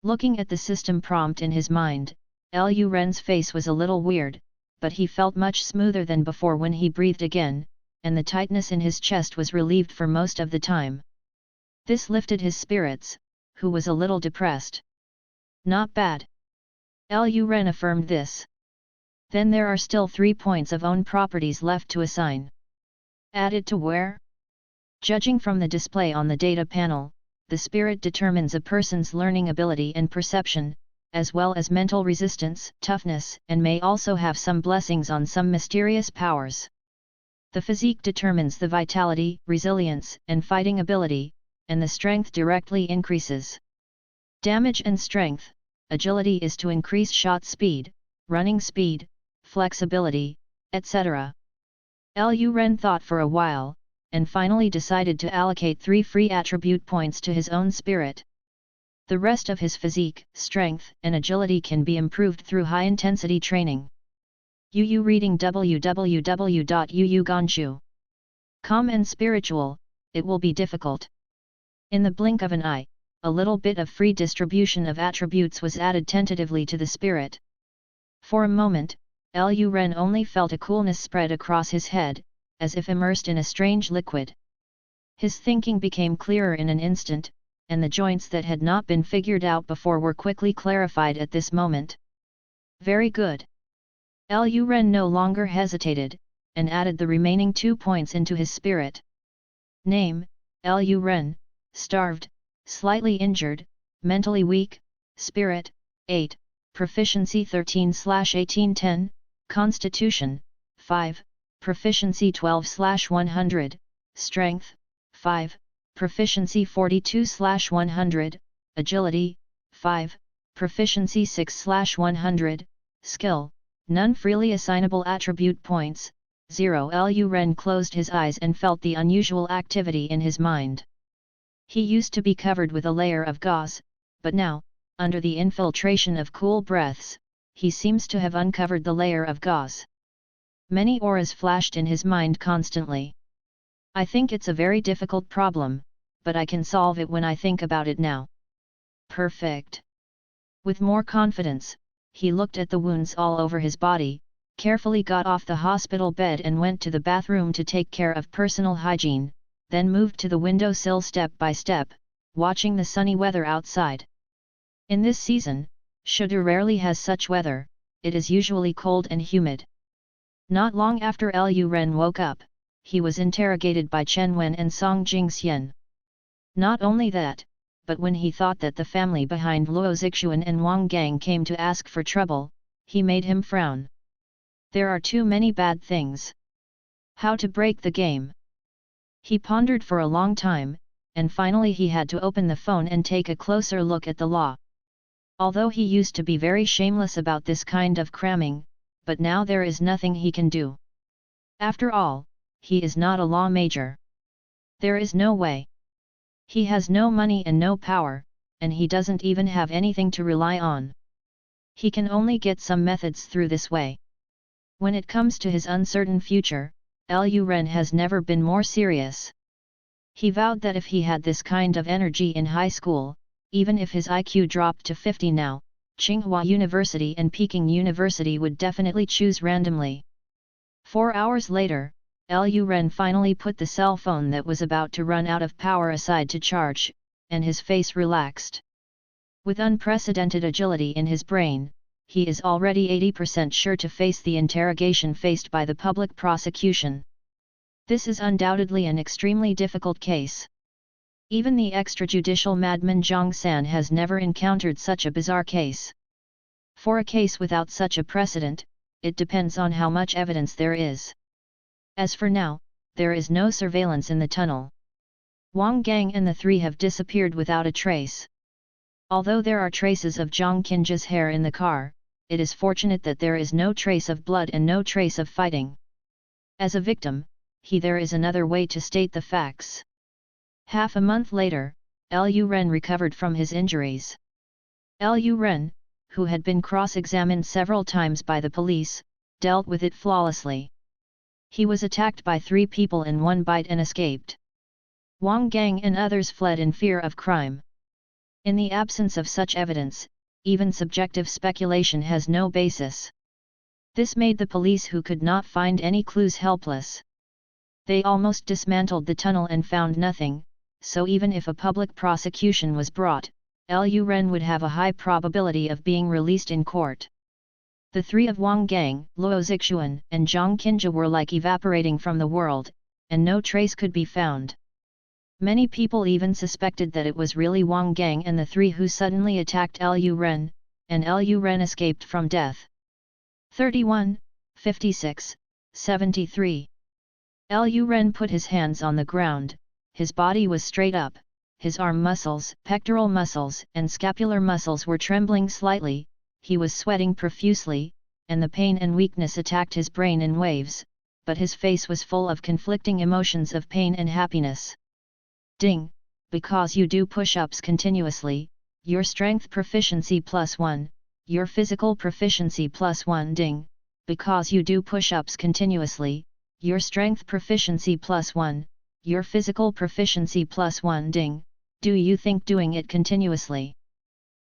Speaker 1: Looking at the system prompt in his mind, Lu Ren's face was a little weird, but he felt much smoother than before when he breathed again, and the tightness in his chest was relieved for most of the time. This lifted his spirits, who was a little depressed. Not bad. Lu Ren affirmed this. Then there are still 3 points of own properties left to assign. Added to where? Judging from the display on the data panel, the spirit determines a person's learning ability and perception, as well as mental resistance, toughness, and may also have some blessings on some mysterious powers. The physique determines the vitality, resilience, and fighting ability, and the strength directly increases. Damage and strength. Agility is to increase shot speed, running speed, flexibility, etc. Lu Ren thought for a while, and finally decided to allocate 3 free attribute points to his own spirit. The rest of his physique, strength, and agility can be improved through high-intensity training. UU reading www.uuganshu.com and spiritual, it will be difficult. In the blink of an eye, a little bit of free distribution of attributes was added tentatively to the spirit. For a moment, Lu Ren only felt a coolness spread across his head, as if immersed in a strange liquid. His thinking became clearer in an instant, and the joints that had not been figured out before were quickly clarified at this moment. Very good. Lu Ren no longer hesitated, and added the remaining 2 points into his spirit. Name, Lu Ren, starved, slightly injured, mentally weak, spirit, 8, proficiency 13/1810, constitution, 5, proficiency 12/100, strength, 5, proficiency 42/100, agility, 5, proficiency 6/100, skill, none freely assignable attribute points, 0. Lu Ren closed his eyes and felt the unusual activity in his mind. He used to be covered with a layer of gauze, but now, under the infiltration of cool breaths, he seems to have uncovered the layer of gauze. Many auras flashed in his mind constantly. I think it's a very difficult problem, but I can solve it when I think about it now. Perfect. With more confidence, he looked at the wounds all over his body, carefully got off the hospital bed and went to the bathroom to take care of personal hygiene, then moved to the windowsill step by step, watching the sunny weather outside. In this season, Shudder rarely has such weather, it is usually cold and humid. Not long after Lu Ren woke up, he was interrogated by Chen Wen and Song Jingxian. Not only that, but when he thought that the family behind Luo Zixuan and Wang Gang came to ask for trouble, he made him frown. There are too many bad things. How to break the game? He pondered for a long time, and finally he had to open the phone and take a closer look at the law. Although he used to be very shameless about this kind of cramming, but now there is nothing he can do. After all, he is not a law major. There is no way. He has no money and no power, and he doesn't even have anything to rely on. He can only get some methods through this way. When it comes to his uncertain future, Lu Ren has never been more serious. He vowed that if he had this kind of energy in high school, even if his IQ dropped to 50 now, Tsinghua University and Peking University would definitely choose randomly. 4 hours later, Lu Ren finally put the cell phone that was about to run out of power aside to charge, and his face relaxed. With unprecedented agility in his brain, he is already 80% sure to face the interrogation faced by the public prosecution. This is undoubtedly an extremely difficult case. Even the extrajudicial madman Zhang San has never encountered such a bizarre case. For a case without such a precedent, it depends on how much evidence there is. As for now, there is no surveillance in the tunnel. Wang Gang and the three have disappeared without a trace. Although there are traces of Zhang Qinji's hair in the car, it is fortunate that there is no trace of blood and no trace of fighting. As a victim, there is another way to state the facts. Half a month later, Lu Ren recovered from his injuries. Lu Ren, who had been cross-examined several times by the police, dealt with it flawlessly. He was attacked by 3 people in one bite and escaped. Wang Gang and others fled in fear of crime. In the absence of such evidence, even subjective speculation has no basis. This made the police who could not find any clues helpless. They almost dismantled the tunnel and found nothing, so even if a public prosecution was brought, Lu Ren would have a high probability of being released in court. The 3 of Wang Gang, Luo Zixuan, and Zhang Qinji were like evaporating from the world, and no trace could be found. Many people even suspected that it was really Wang Gang and the 3 who suddenly attacked Lu Ren, and Lu Ren escaped from death. 31, 56, 73. Lu Ren put his hands on the ground, his body was straight up, his arm muscles, pectoral muscles, and scapular muscles were trembling slightly, he was sweating profusely, and the pain and weakness attacked his brain in waves, but his face was full of conflicting emotions of pain and happiness. Ding! Because you do push-ups continuously, your strength proficiency +1, your physical proficiency +1. Ding! Because you do push-ups continuously, your strength proficiency +1, your physical proficiency +1. Ding! Do you think doing it continuously?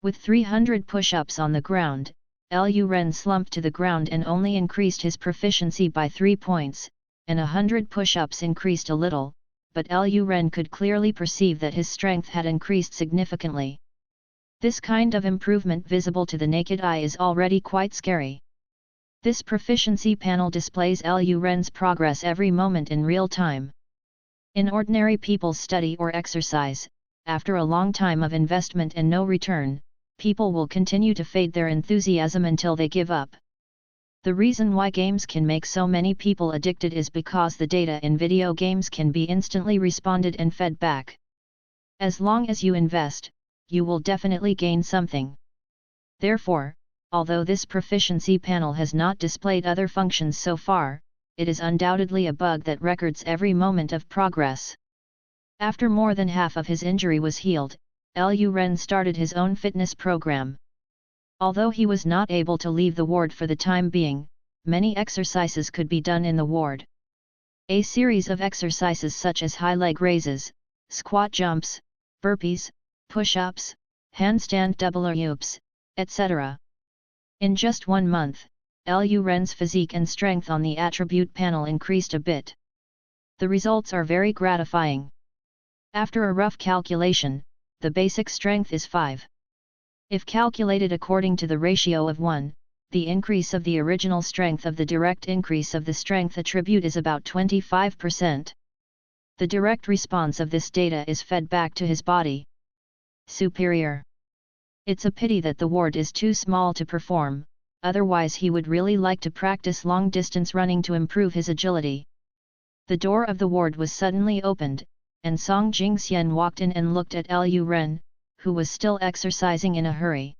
Speaker 1: With 300 push-ups on the ground, Lu Ren slumped to the ground and only increased his proficiency by 3 points, and 100 push-ups increased a little, but Lu Ren could clearly perceive that his strength had increased significantly. This kind of improvement visible to the naked eye is already quite scary. This proficiency panel displays Lu Ren's progress every moment in real time. In ordinary people's study or exercise, after a long time of investment and no return, people will continue to fade their enthusiasm until they give up. The reason why games can make so many people addicted is because the data in video games can be instantly responded and fed back. As long as you invest, you will definitely gain something. Therefore, although this proficiency panel has not displayed other functions so far, it is undoubtedly a bug that records every moment of progress. After more than half of his injury was healed, Lu Ren started his own fitness program. Although he was not able to leave the ward for the time being, many exercises could be done in the ward. A series of exercises such as high leg raises, squat jumps, burpees, push-ups, handstand double oops, etc. In just 1 month, Lu Ren's physique and strength on the attribute panel increased a bit. The results are very gratifying. After a rough calculation, the basic strength is 5. If calculated according to the ratio of 1, the increase of the original strength of the direct increase of the strength attribute is about 25%. The direct response of this data is fed back to his body. Superior. It's a pity that the ward is too small to perform, otherwise he would really like to practice long-distance running to improve his agility. The door of the ward was suddenly opened, and Song Jingxian walked in and looked at Liu Ren, who was still exercising in a hurry.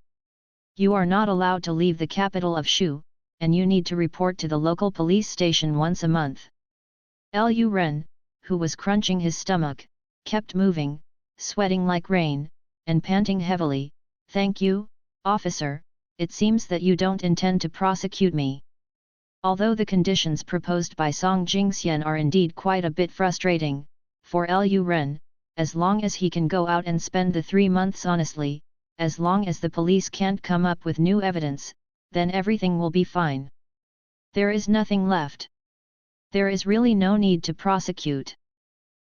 Speaker 1: You are not allowed to leave the capital of Shu, and you need to report to the local police station once a month. Liu Ren, who was crunching his stomach, kept moving, sweating like rain, and panting heavily. Thank you, officer, it seems that you don't intend to prosecute me. Although the conditions proposed by Song Jingxian are indeed quite a bit frustrating, for Liu Ren, as long as he can go out and spend the 3 months honestly, as long as the police can't come up with new evidence, then everything will be fine. There is nothing left. There is really no need to prosecute.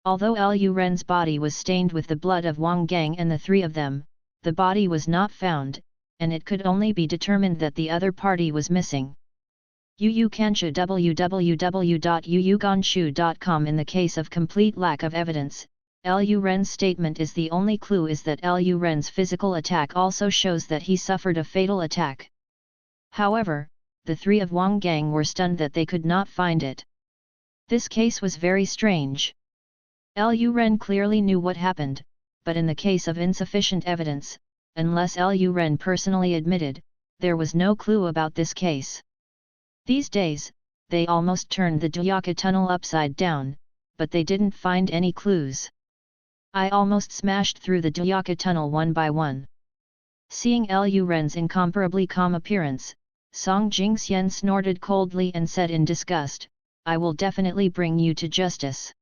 Speaker 1: Although Liu Ren's body was stained with the blood of Wang Gang and the 3 of them, the body was not found, and it could only be determined that the other party was missing. Yuuganshu www.yuuganshu.com. In the case of complete lack of evidence, Liu Ren's statement is the only clue. Is that Liu Ren's physical attack also shows that he suffered a fatal attack. However, the 3 of Wang Gang were stunned that they could not find it. This case was very strange. Liu Ren clearly knew what happened, but in the case of insufficient evidence, unless Liu Ren personally admitted, there was no clue about this case. These days, they almost turned the Duyaka tunnel upside down, but they didn't find any clues. I almost smashed through the Duyaka tunnel one by one. Seeing Liu Ren's incomparably calm appearance, Song Jingxian snorted coldly and said in disgust, I will definitely bring you to justice.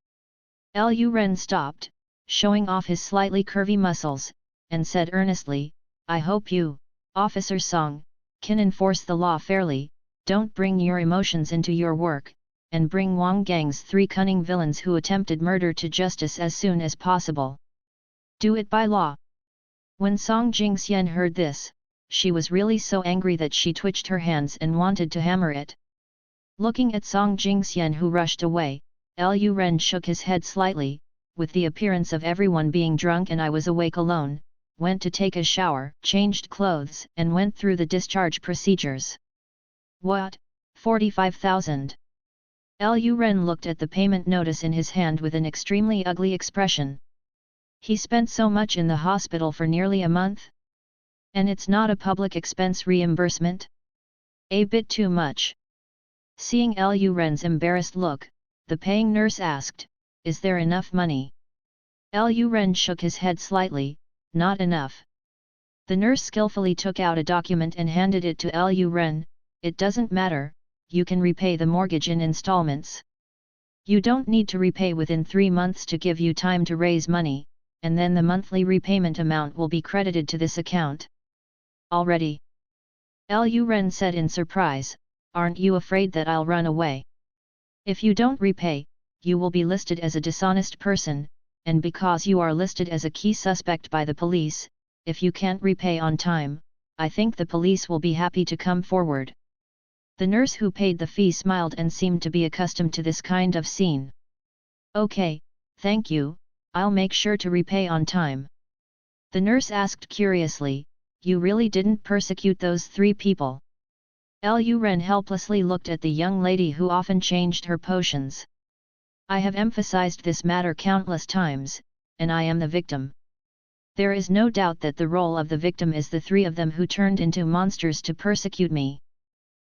Speaker 1: Liu Ren stopped, showing off his slightly curvy muscles, and said earnestly, I hope you, Officer Song, can enforce the law fairly. Don't bring your emotions into your work, and bring Wang Gang's 3 cunning villains who attempted murder to justice as soon as possible. Do it by law. When Song Jingxian heard this, she was really so angry that she twitched her hands and wanted to hammer it. Looking at Song Jingxian, who rushed away, Liu Ren shook his head slightly, with the appearance of everyone being drunk and I was awake alone, went to take a shower, changed clothes and went through the discharge procedures. What? 45,000. Liu Ren looked at the payment notice in his hand with an extremely ugly expression. He spent so much in the hospital for nearly a month? And it's not a public expense reimbursement? A bit too much. Seeing Liu Ren's embarrassed look, the paying nurse asked, Is there enough money? Liu Ren shook his head slightly, Not enough. The nurse skillfully took out a document and handed it to Liu Ren. It doesn't matter, you can repay the mortgage in installments. You don't need to repay within 3 months to give you time to raise money, and then the monthly repayment amount will be credited to this account. Already? Liu Ren said in surprise, Aren't you afraid that I'll run away? If you don't repay, you will be listed as a dishonest person, and because you are listed as a key suspect by the police, if you can't repay on time, I think the police will be happy to come forward. The nurse who paid the fee smiled and seemed to be accustomed to this kind of scene. Okay, thank you, I'll make sure to repay on time. The nurse asked curiously, You really didn't persecute those 3 people? Liu Ren helplessly looked at the young lady who often changed her potions. I have emphasized this matter countless times, and I am the victim. There is no doubt that the role of the victim is the 3 of them who turned into monsters to persecute me.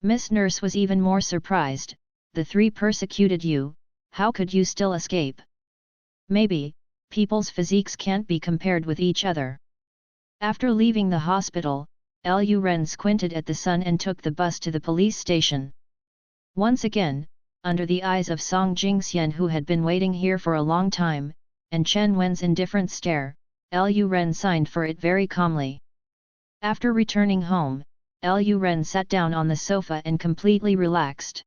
Speaker 1: Miss Nurse was even more surprised, The 3 persecuted you, how could you still escape? Maybe, people's physiques can't be compared with each other. After leaving the hospital, Liu Ren squinted at the sun and took the bus to the police station. Once again, under the eyes of Song Jingxian, who had been waiting here for a long time, and Chen Wen's indifferent stare, Liu Ren signed for it very calmly. After returning home, Liu Ren sat down on the sofa and completely relaxed.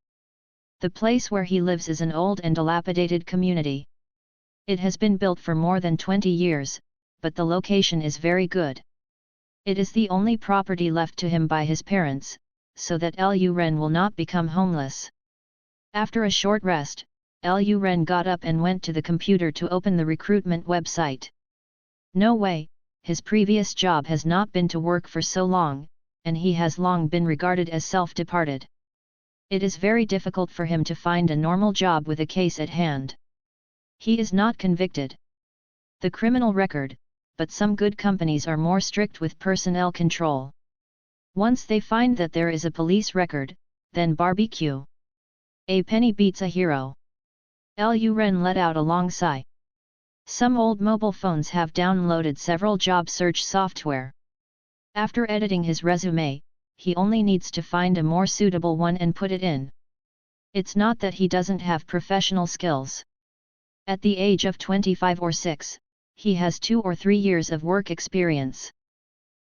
Speaker 1: The place where he lives is an old and dilapidated community. It has been built for more than 20 years, but the location is very good. It is the only property left to him by his parents, so that Liu Ren will not become homeless. After a short rest, Liu Ren got up and went to the computer to open the recruitment website. No way, his previous job has not been to work for so long, and he has long been regarded as self-departed. It is very difficult for him to find a normal job with a case at hand. He is not convicted. The criminal record, but some good companies are more strict with personnel control. Once they find that there is a police record, then barbecue. A penny beats a hero. Lu Ren let out a long sigh. Some old mobile phones have downloaded several job search software. After editing his resume, he only needs to find a more suitable one and put it in. It's not that he doesn't have professional skills. At the age of 25 or 6, he has 2 or 3 years of work experience.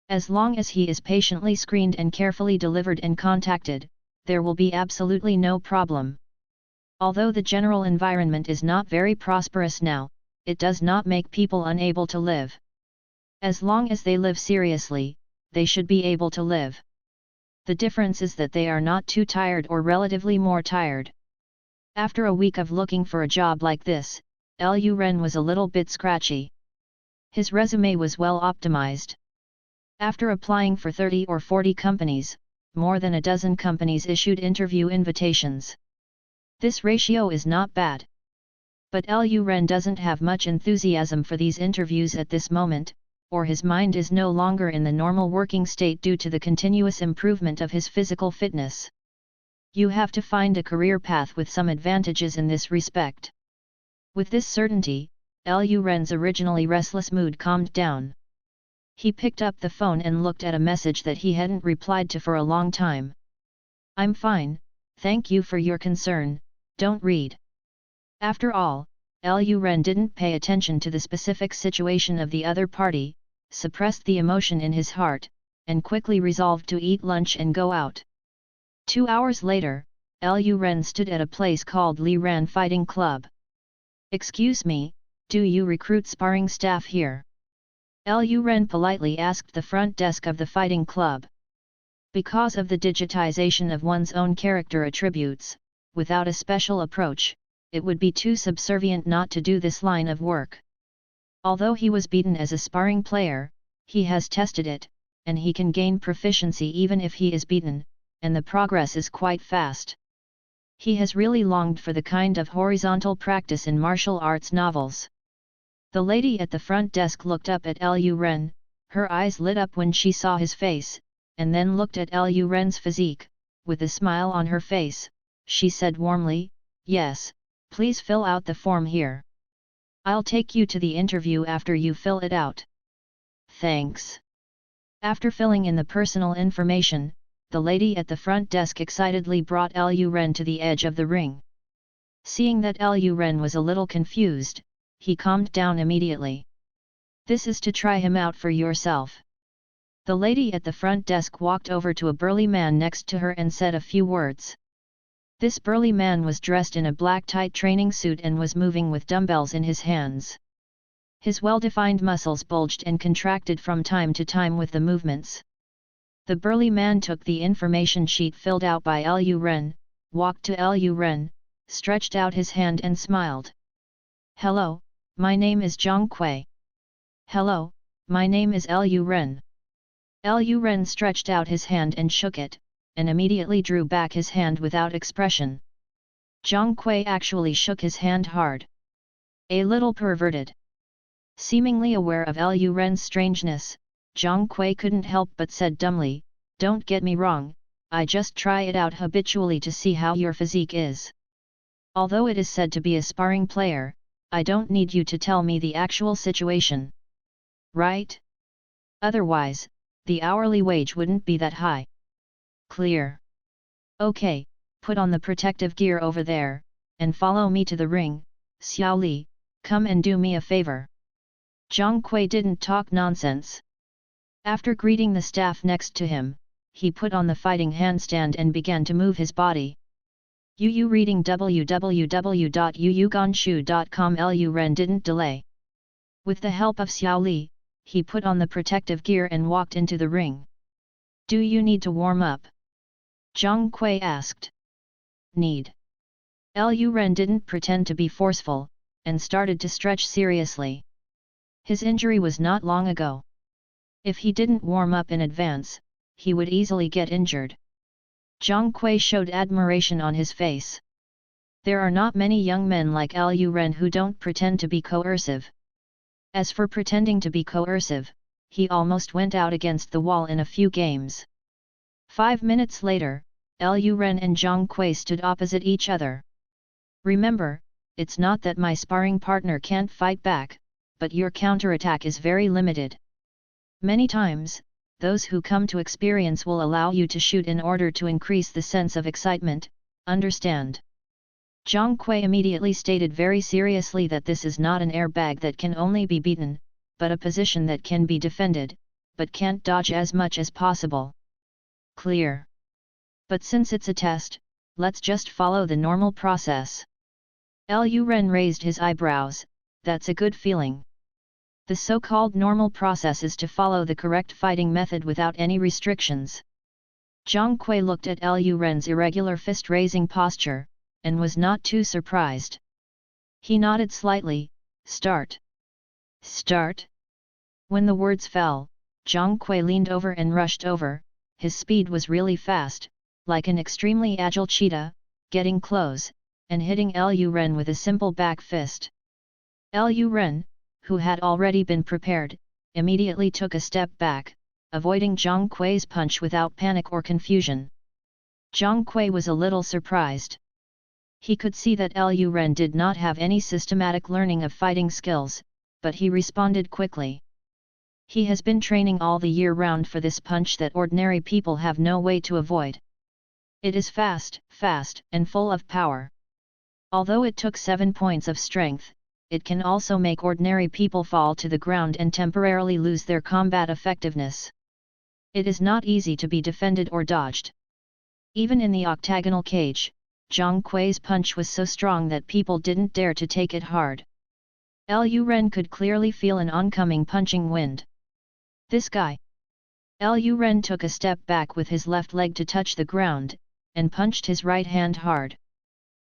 Speaker 1: As long as he is patiently screened and carefully delivered and contacted, there will be absolutely no problem. Although the general environment is not very prosperous now, it does not make people unable to live. As long as they live seriously, they should be able to live. The difference is that they are not too tired or relatively more tired. After a week of looking for a job like this, Lu Ren was a little bit scratchy. His resume was well optimized. After applying for 30 or 40 companies, more than a dozen companies issued interview invitations. This ratio is not bad. But Lu Ren doesn't have much enthusiasm for these interviews at this moment, or his mind is no longer in the normal working state due to the continuous improvement of his physical fitness. You have to find a career path with some advantages in this respect. With this certainty, Lu Ren's originally restless mood calmed down. He picked up the phone and looked at a message that he hadn't replied to for a long time. "I'm fine, thank you for your concern, don't read." After all, Lu Ren didn't pay attention to the specific situation of the other party, suppressed the emotion in his heart, and quickly resolved to eat lunch and go out. 2 hours later, Lu Ren stood at a place called Li Ran Fighting Club. "Excuse me, do you recruit sparring staff here?" Lu Ren politely asked the front desk of the fighting club. Because of the digitization of one's own character attributes, without a special approach, it would be too subservient not to do this line of work. Although he was beaten as a sparring player, he has tested it, and he can gain proficiency even if he is beaten, and the progress is quite fast. He has really longed for the kind of horizontal practice in martial arts novels. The lady at the front desk looked up at Lu Ren, her eyes lit up when she saw his face, and then looked at Lu Ren's physique. With a smile on her face, she said warmly, "Yes, please fill out the form here. I'll take you to the interview after you fill it out." "Thanks." After filling in the personal information, the lady at the front desk excitedly brought Lu Ren to the edge of the ring. Seeing that Lu Ren was a little confused, he calmed down immediately. "This is to try him out for yourself." The lady at the front desk walked over to a burly man next to her and said a few words. This burly man was dressed in a black tight training suit and was moving with dumbbells in his hands. His well-defined muscles bulged and contracted from time to time with the movements. The burly man took the information sheet filled out by Lu Ren, walked to Lu Ren, stretched out his hand and smiled. "Hello, my name is Zhang Kui." "Hello, my name is Lu Ren." Lu Ren stretched out his hand and shook it, and immediately drew back his hand without expression. Zhang Kui actually shook his hand hard. A little perverted. Seemingly aware of Lu Ren's strangeness, Zhang Kui couldn't help but said dumbly, "Don't get me wrong, I just try it out habitually to see how your physique is. Although it is said to be a sparring player, I don't need you to tell me the actual situation. Right? Otherwise, the hourly wage wouldn't be that high. Clear? Okay, put on the protective gear over there, and follow me to the ring. Xiao Li, come and do me a favor." Zhang Kui didn't talk nonsense. After greeting the staff next to him, he put on the fighting handstand and began to move his body. Yu reading www.yuyuganshu.com. Lu Ren didn't delay. With the help of Xiao Li, he put on the protective gear and walked into the ring. "Do you need to warm up?" Zhang Kui asked. "Need." Lu Ren didn't pretend to be forceful, and started to stretch seriously. His injury was not long ago. If he didn't warm up in advance, he would easily get injured. Zhang Kui showed admiration on his face. There are not many young men like Liu Ren who don't pretend to be coercive. As for pretending to be coercive, he almost went out against the wall in a few games. 5 minutes later, Liu Ren and Zhang Kui stood opposite each other. Remember, it's not that my sparring partner can't fight back, but your counterattack is very limited. Many times, those who come to experience will allow you to shoot in order to increase the sense of excitement, understand? Zhang Kui immediately stated very seriously that this is not an airbag that can only be beaten, but a position that can be defended, but can't dodge as much as possible. Clear. But since it's a test, let's just follow the normal process. Liu Ren raised his eyebrows. That's a good feeling. The so-called normal process is to follow the correct fighting method without any restrictions. Zhang Kui looked at Liu Ren's irregular fist-raising posture, and was not too surprised. He nodded slightly. Start. Start? When the words fell, Zhang Kui leaned over and rushed over. His speed was really fast, like an extremely agile cheetah, getting close, and hitting Liu Ren with a simple back fist. Liu Ren, who had already been prepared, immediately took a step back, avoiding Zhang Kui's punch without panic or confusion. Zhang Kui was a little surprised. He could see that Liu Ren did not have any systematic learning of fighting skills, but he responded quickly. He has been training all the year round for this punch that ordinary people have no way to avoid. It is fast, and full of power. Although it took 7 points of strength, it can also make ordinary people fall to the ground and temporarily lose their combat effectiveness. It is not easy to be defended or dodged. Even in the octagonal cage, Zhang Kui's punch was so strong that people didn't dare to take it hard. Liu Ren could clearly feel an oncoming punching wind. This guy. Liu Ren took a step back with his left leg to touch the ground, and punched his right hand hard.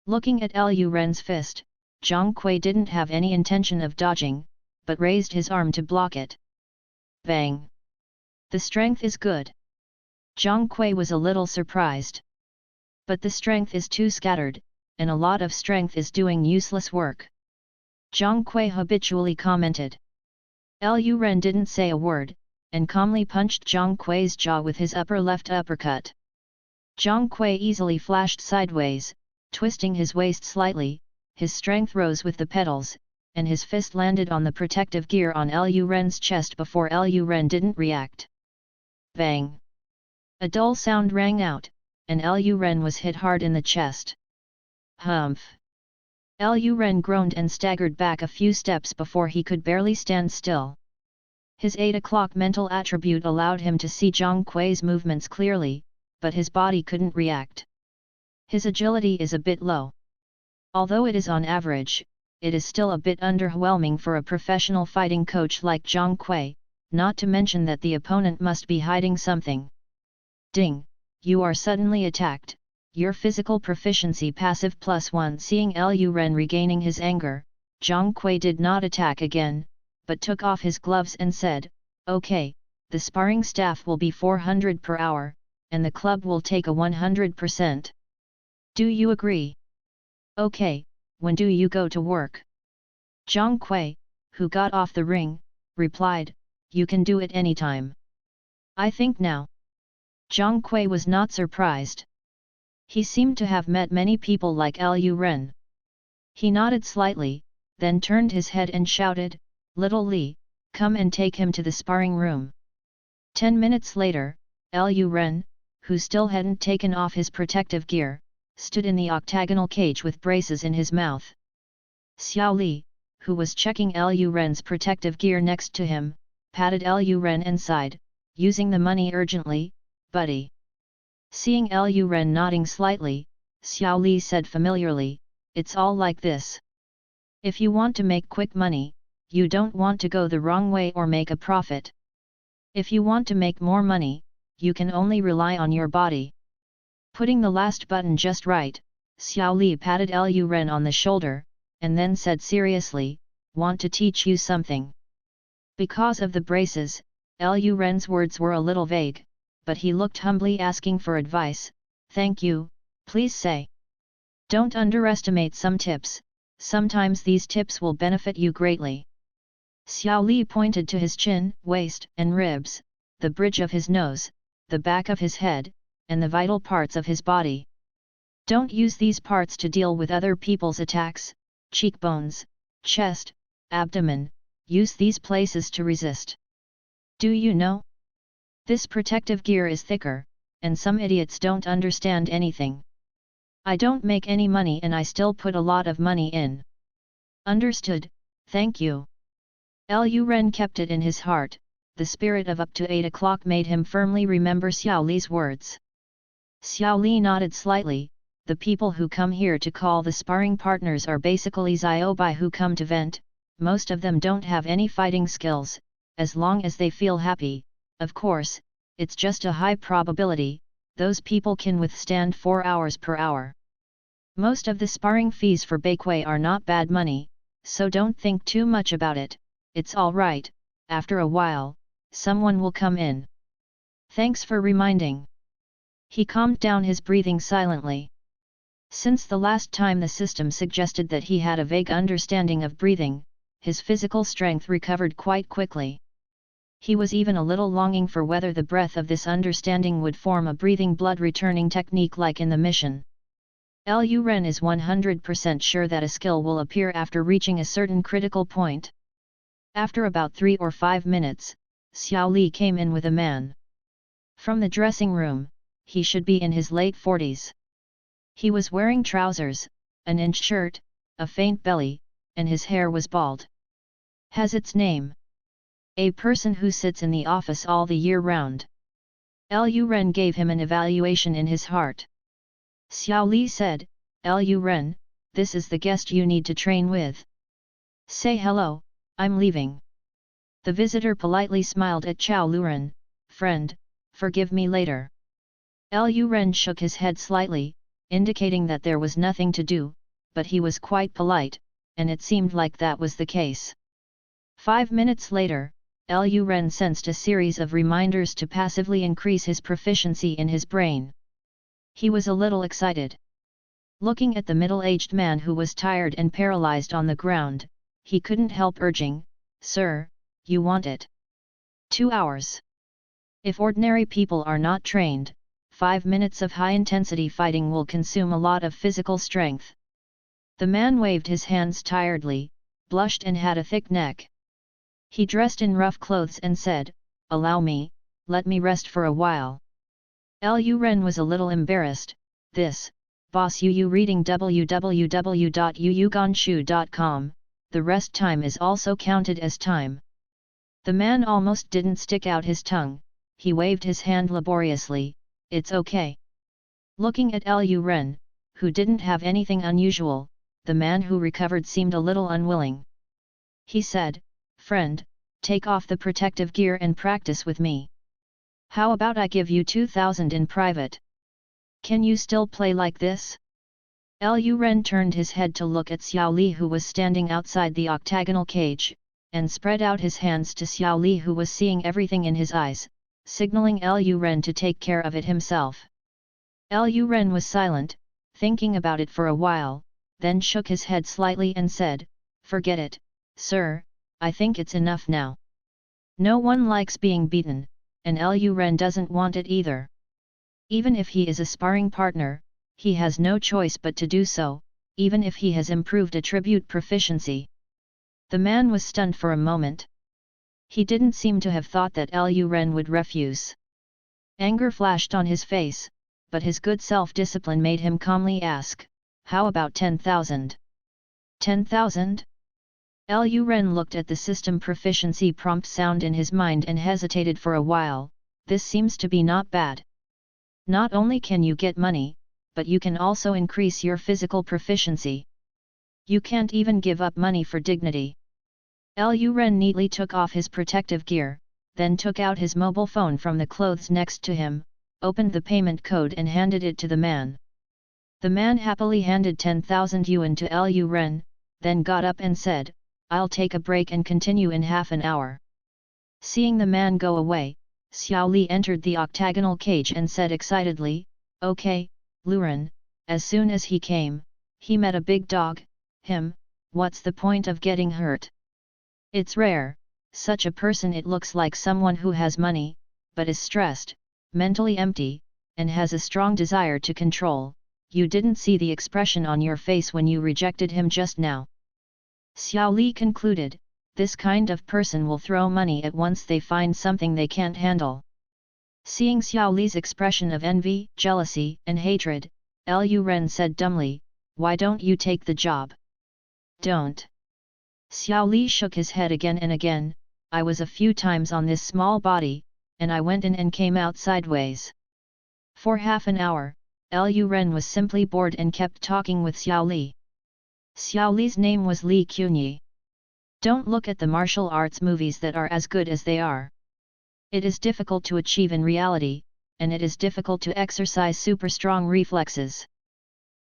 Speaker 1: Looking at Liu Ren's fist, Zhang Kui didn't have any intention of dodging, but raised his arm to block it. Bang! The strength is good. Zhang Kui was a little surprised. But the strength is too scattered, and a lot of strength is doing useless work. Zhang Kui habitually commented. Liu Ren didn't say a word, and calmly punched Zhang Kui's jaw with his upper left uppercut. Zhang Kui easily flashed sideways, twisting his waist slightly. His strength rose with the pedals, and his fist landed on the protective gear on Liu Ren's chest before Liu Ren didn't react. Bang! A dull sound rang out, and Liu Ren was hit hard in the chest. Humph! Liu Ren groaned and staggered back a few steps before he could barely stand still. His 8 o'clock mental attribute allowed him to see Zhang Kui's movements clearly, but his body couldn't react. His agility is a bit low. Although it is on average, it is still a bit underwhelming for a professional fighting coach like Zhang Kui, not to mention that the opponent must be hiding something. Ding! You are suddenly attacked. Your physical proficiency passive +1. Seeing Liu Ren regaining his anger, Zhang Kui did not attack again, but took off his gloves and said, "Okay, the sparring staff will be 400 per hour, and the club will take a 100%. Do you agree?" "Okay, when do you go to work?" Zhang Kui, who got off the ring, replied, "You can do it anytime." "I think now." Zhang Kui was not surprised. He seemed to have met many people like Liu Ren. He nodded slightly, then turned his head and shouted, "Little Li, come and take him to the sparring room." 10 minutes later, Liu Ren, who still hadn't taken off his protective gear, stood in the octagonal cage with braces in his mouth. Xiao Li, who was checking Liu Ren's protective gear next to him, patted Liu Ren and sighed, "Using the money urgently, buddy." Seeing Liu Ren nodding slightly, Xiao Li said familiarly, "It's all like this. If you want to make quick money, you don't want to go the wrong way or make a profit. If you want to make more money, you can only rely on your body." Putting the last button just right, Xiao Li patted Liu Ren on the shoulder, and then said seriously, "Want to teach you something?" Because of the braces, Liu Ren's words were a little vague, but he looked humbly asking for advice. Thank you, please say. Don't underestimate some tips, sometimes these tips will benefit you greatly. Xiao Li pointed to his chin, waist, and ribs, the bridge of his nose, the back of his head, and the vital parts of his body. Don't use these parts to deal with other people's attacks, cheekbones, chest, abdomen, use these places to resist. Do you know? This protective gear is thicker, and some idiots don't understand anything. I don't make any money and I still put a lot of money in. Understood, thank you. Lu Ren kept it in his heart, the spirit of up to 8 o'clock made him firmly remember Xiao Li's words. Xiao Li nodded slightly. The people who come here to call the sparring partners are basically Ziobai who come to vent, most of them don't have any fighting skills, as long as they feel happy, of course, it's just a high probability, those people can withstand 4 hours per hour. Most of the sparring fees for Bakeway are not bad money, so don't think too much about it, it's alright, after a while, someone will come in. Thanks for reminding. He calmed down his breathing silently. Since the last time the system suggested that he had a vague understanding of breathing, his physical strength recovered quite quickly. He was even a little longing for whether the breath of this understanding would form a breathing blood returning technique like in the mission. Lu Ren is 100% sure that a skill will appear after reaching a certain critical point. After about 3 or 5 minutes, Xiao Li came in with a man. From the dressing room, he should be in his late 40s. He was wearing trousers, an inch shirt, a faint belly, and his hair was bald. Has its name. A person who sits in the office all the year round. Lu Ren gave him an evaluation in his heart. Xiao Li said, Lu Ren, this is the guest you need to train with. Say hello, I'm leaving. The visitor politely smiled at Xiao Luren, friend, forgive me later. Lu Ren shook his head slightly, indicating that there was nothing to do, but he was quite polite, and it seemed like that was the case. 5 minutes later, Lu Ren sensed a series of reminders to passively increase his proficiency in his brain. He was a little excited. Looking at the middle-aged man who was tired and paralyzed on the ground, he couldn't help urging, Sir, you want it? 2 hours. If ordinary people are not trained, 5 minutes of high-intensity fighting will consume a lot of physical strength. The man waved his hands tiredly, blushed and had a thick neck. He dressed in rough clothes and said, Allow me, let me rest for a while. Lu Ren was a little embarrassed, this, boss Yu reading www.yuyuganshu.com, the rest time is also counted as time. The man almost didn't stick out his tongue, he waved his hand laboriously, it's okay. Looking at Lu Ren, who didn't have anything unusual, the man who recovered seemed a little unwilling. He said, Friend, take off the protective gear and practice with me. How about I give you 2,000 in private? Can you still play like this? Lu Ren turned his head to look at Xiao Li who was standing outside the octagonal cage, and spread out his hands to Xiao Li who was seeing everything in his eyes, signaling Lu Ren to take care of it himself. Lu Ren was silent, thinking about it for a while, then shook his head slightly and said, Forget it, sir, I think it's enough now. No one likes being beaten, and Lu Ren doesn't want it either. Even if he is a sparring partner, he has no choice but to do so, even if he has improved attribute proficiency. The man was stunned for a moment. He didn't seem to have thought that Lu Ren would refuse. Anger flashed on his face, but his good self-discipline made him calmly ask, How about 10,000? 10,000? Lu Ren looked at the system proficiency prompt sound in his mind and hesitated for a while, this seems to be not bad. Not only can you get money, but you can also increase your physical proficiency. You can't even give up money for dignity. Lu Ren neatly took off his protective gear, then took out his mobile phone from the clothes next to him, opened the payment code and handed it to the man. The man happily handed 10,000 yuan to Lu Ren, then got up and said, I'll take a break and continue in half an hour. Seeing the man go away, Xiao Li entered the octagonal cage and said excitedly, "Okay, Luren." As soon as he came, he met a big dog. What's the point of getting hurt? It's rare, such a person. It looks like someone who has money, but is stressed, mentally empty, and has a strong desire to control. You didn't see the expression on your face when you rejected him just now. Xiao Li concluded, this kind of person will throw money at once they find something they can't handle. Seeing Xiao Li's expression of envy, jealousy, and hatred, Lu Ren said dumbly, "Why don't you take the job?" "Don't." Xiao Li shook his head again and again. "I was a few times on this small body, and I went in and came out sideways." For half an hour, Lu Ren was simply bored and kept talking with Xiao Li. Xiao Li's name was Li Qunyi. Don't look at the martial arts movies that are as good as they are. It is difficult to achieve in reality, and it is difficult to exercise super strong reflexes.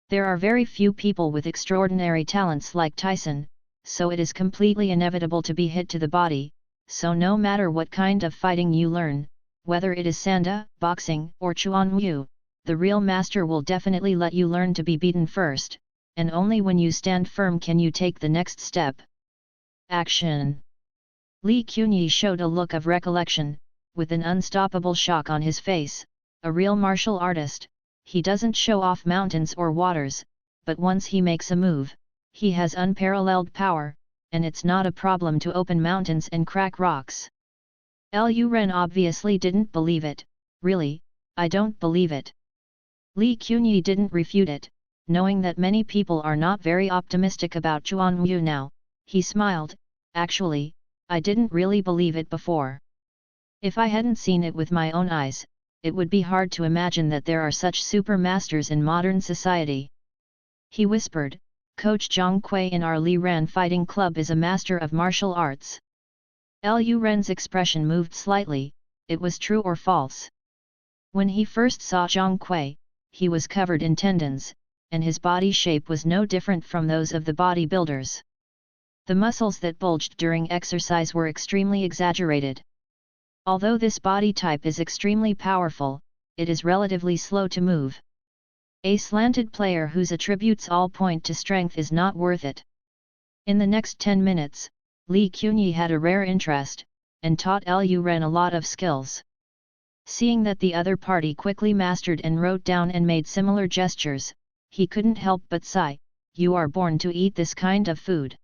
Speaker 1: There are very few people with extraordinary talents like Tyson, so it is completely inevitable to be hit to the body, so no matter what kind of fighting you learn, whether it is Sanda, boxing, or Chuan Wu, the real master will definitely let you learn to be beaten first, and only when you stand firm can you take the next step. Action! Li Qunyi showed a look of recollection, with an unstoppable shock on his face. A real martial artist, he doesn't show off mountains or waters, but once he makes a move, he has unparalleled power, and it's not a problem to open mountains and crack rocks. Lu Ren obviously didn't believe it. "Really, I don't believe it." Li Qunyi didn't refute it, knowing that many people are not very optimistic about Chuan Wu now. He smiled, "Actually, I didn't really believe it before. If I hadn't seen it with my own eyes, it would be hard to imagine that there are such super masters in modern society." He whispered, "Coach Zhang Kui in our Li Ran fighting club is a master of martial arts." Lu Ren's expression moved slightly. It was true or false. When he first saw Zhang Kui, he was covered in tendons, and his body shape was no different from those of the bodybuilders. The muscles that bulged during exercise were extremely exaggerated. Although this body type is extremely powerful, it is relatively slow to move. A slanted player whose attributes all point to strength is not worth it. In the next 10 minutes, Li Qunyi had a rare interest, and taught Lu Ren a lot of skills. Seeing that the other party quickly mastered and wrote down and made similar gestures, he couldn't help but sigh, "You are born to eat this kind of food.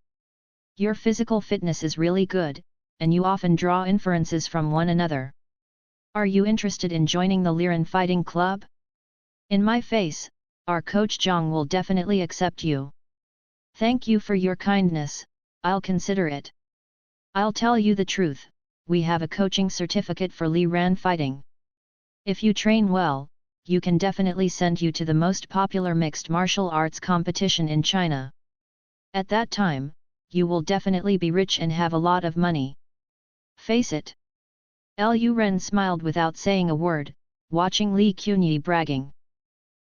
Speaker 1: Your physical fitness is really good, and you often draw inferences from one another. Are you interested in joining the Liren Fighting Club? In my face, our coach Zhang will definitely accept you. Thank you for your kindness, I'll consider it. I'll tell you the truth, we have a coaching certificate for Li Ran fighting. If you train well, you can definitely send you to the most popular mixed martial arts competition in China. At that time, you will definitely be rich and have a lot of money. Face it." Lu Ren smiled without saying a word, watching Li Qunyi bragging.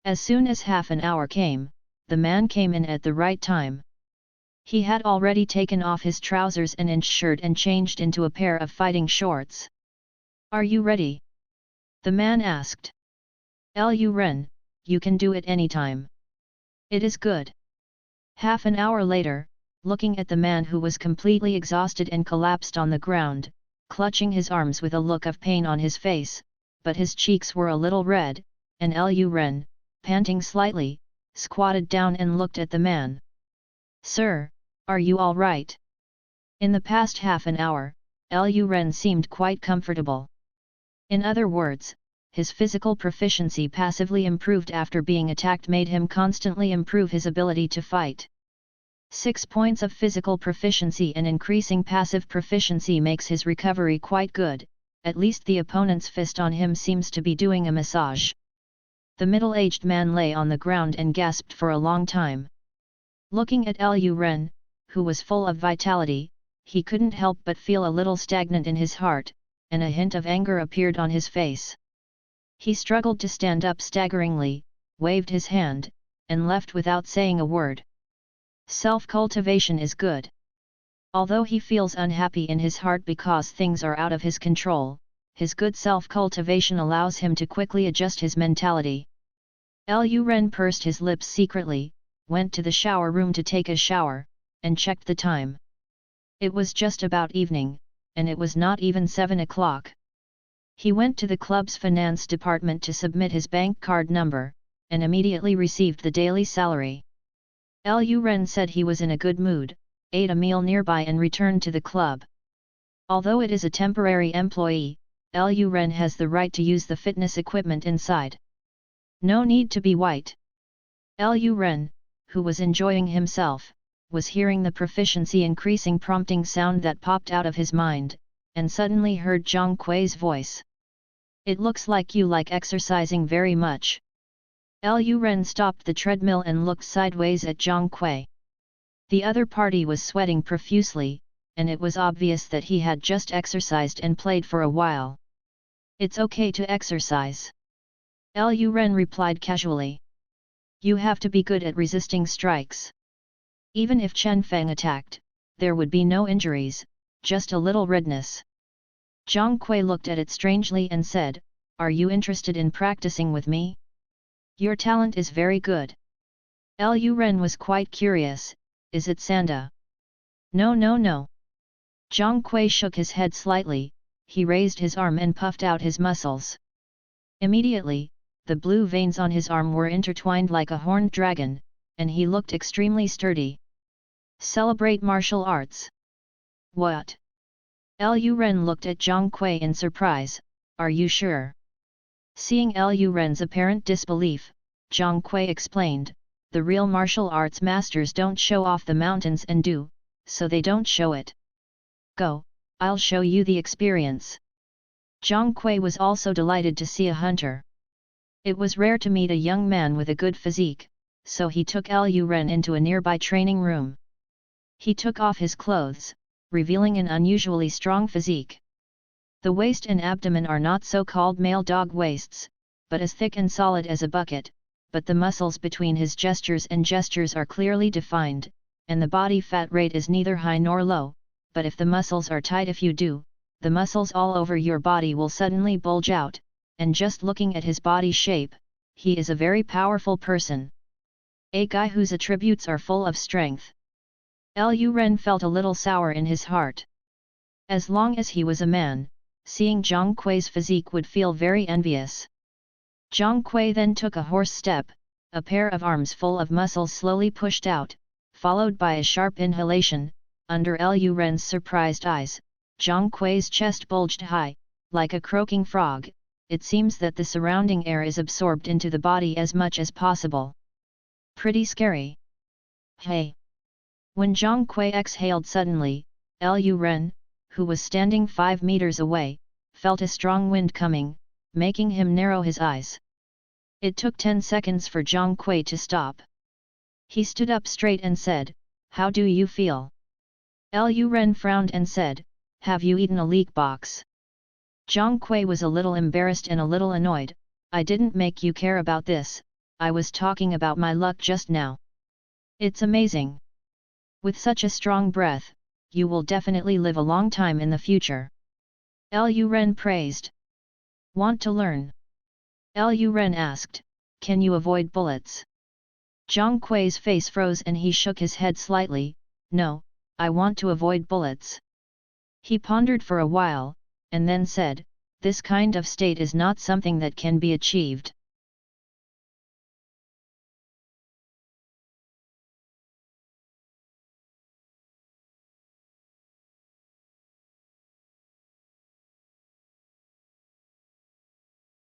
Speaker 1: As soon as half an hour came, the man came in at the right time. He had already taken off his trousers and inch shirt and changed into a pair of fighting shorts. "Are you ready?" the man asked. "Lu Ren, you can do it anytime. It is good." Half an hour later, looking at the man who was completely exhausted and collapsed on the ground, clutching his arms with a look of pain on his face, but his cheeks were a little red, and Lu Ren, panting slightly, squatted down and looked at the man. "Sir, are you all right?" In the past half an hour, Lu Ren seemed quite comfortable. In other words, his physical proficiency passively improved after being attacked made him constantly improve his ability to fight. 6 points of physical proficiency and increasing passive proficiency makes his recovery quite good, at least the opponent's fist on him seems to be doing a massage. The middle-aged man lay on the ground and gasped for a long time. Looking at Lu Ren, who was full of vitality, he couldn't help but feel a little stagnant in his heart, and a hint of anger appeared on his face. He struggled to stand up staggeringly, waved his hand, and left without saying a word. Self-cultivation is good. Although he feels unhappy in his heart because things are out of his control, his good self-cultivation allows him to quickly adjust his mentality. Liu Ren pursed his lips secretly, went to the shower room to take a shower, and checked the time. It was just about evening, and it was not even 7 o'clock. He went to the club's finance department to submit his bank card number, and immediately received the daily salary. Liu Ren said he was in a good mood, ate a meal nearby and returned to the club. Although it is a temporary employee, Liu Ren has the right to use the fitness equipment inside. No need to be white. Liu Ren, who was enjoying himself, was hearing the proficiency increasing prompting sound that popped out of his mind, and suddenly heard Zhang Kui's voice. It looks like you like exercising very much. Liu Ren stopped the treadmill and looked sideways at Zhang Kui. The other party was sweating profusely, and it was obvious that he had just exercised and played for a while. It's okay to exercise. Liu Ren replied casually. You have to be good at resisting strikes. Even if Chen Feng attacked, there would be no injuries, just a little redness. Zhang Kui looked at it strangely and said, Are you interested in practicing with me? Your talent is very good. Liu Ren was quite curious, is it Sanda? No. Zhang Kui shook his head slightly, he raised his arm and puffed out his muscles. Immediately, the blue veins on his arm were intertwined like a horned dragon, and he looked extremely sturdy. Celebrate martial arts. What? Liu Ren looked at Zhang Kui in surprise, are you sure? Seeing Liu Ren's apparent disbelief, Zhang Kui explained, the real martial arts masters don't show off the mountains and do, so they don't show it. Go, I'll show you the experience. Zhang Kui was also delighted to see a hunter. It was rare to meet a young man with a good physique, so he took Liu Ren into a nearby training room. He took off his clothes, revealing an unusually strong physique. The waist and abdomen are not so-called male dog waists, but as thick and solid as a bucket, but the muscles between his gestures are clearly defined, and the body fat rate is neither high nor low, but if the muscles are tight the muscles all over your body will suddenly bulge out, and just looking at his body shape, he is a very powerful person. A guy whose attributes are full of strength. Liu Ren felt a little sour in his heart. As long as he was a man, seeing Zhang Kui's physique would feel very envious. Zhang Kui then took a horse step, a pair of arms full of muscles slowly pushed out, followed by a sharp inhalation. Under Liu Ren's surprised eyes, Zhang Kui's chest bulged high, like a croaking frog. It seems that the surrounding air is absorbed into the body as much as possible. Pretty scary. Hey! When Zhang Kui exhaled suddenly, Liu Ren, who was standing 5 meters away, felt a strong wind coming, making him narrow his eyes. It took 10 seconds for Zhang Kui to stop. He stood up straight and said, How do you feel? Liu Ren frowned and said, Have you eaten a leek box? Zhang Kui was a little embarrassed and a little annoyed, I didn't make you care about this, I was talking about my luck just now. It's amazing. With such a strong breath, you will definitely live a long time in the future. Liu Ren praised. Want to learn? Liu Ren asked, Can you avoid bullets? Zhang Kui's face froze and he shook his head slightly, No, I want to avoid bullets. He pondered for a while, and then said, This kind of state is not something that can be achieved.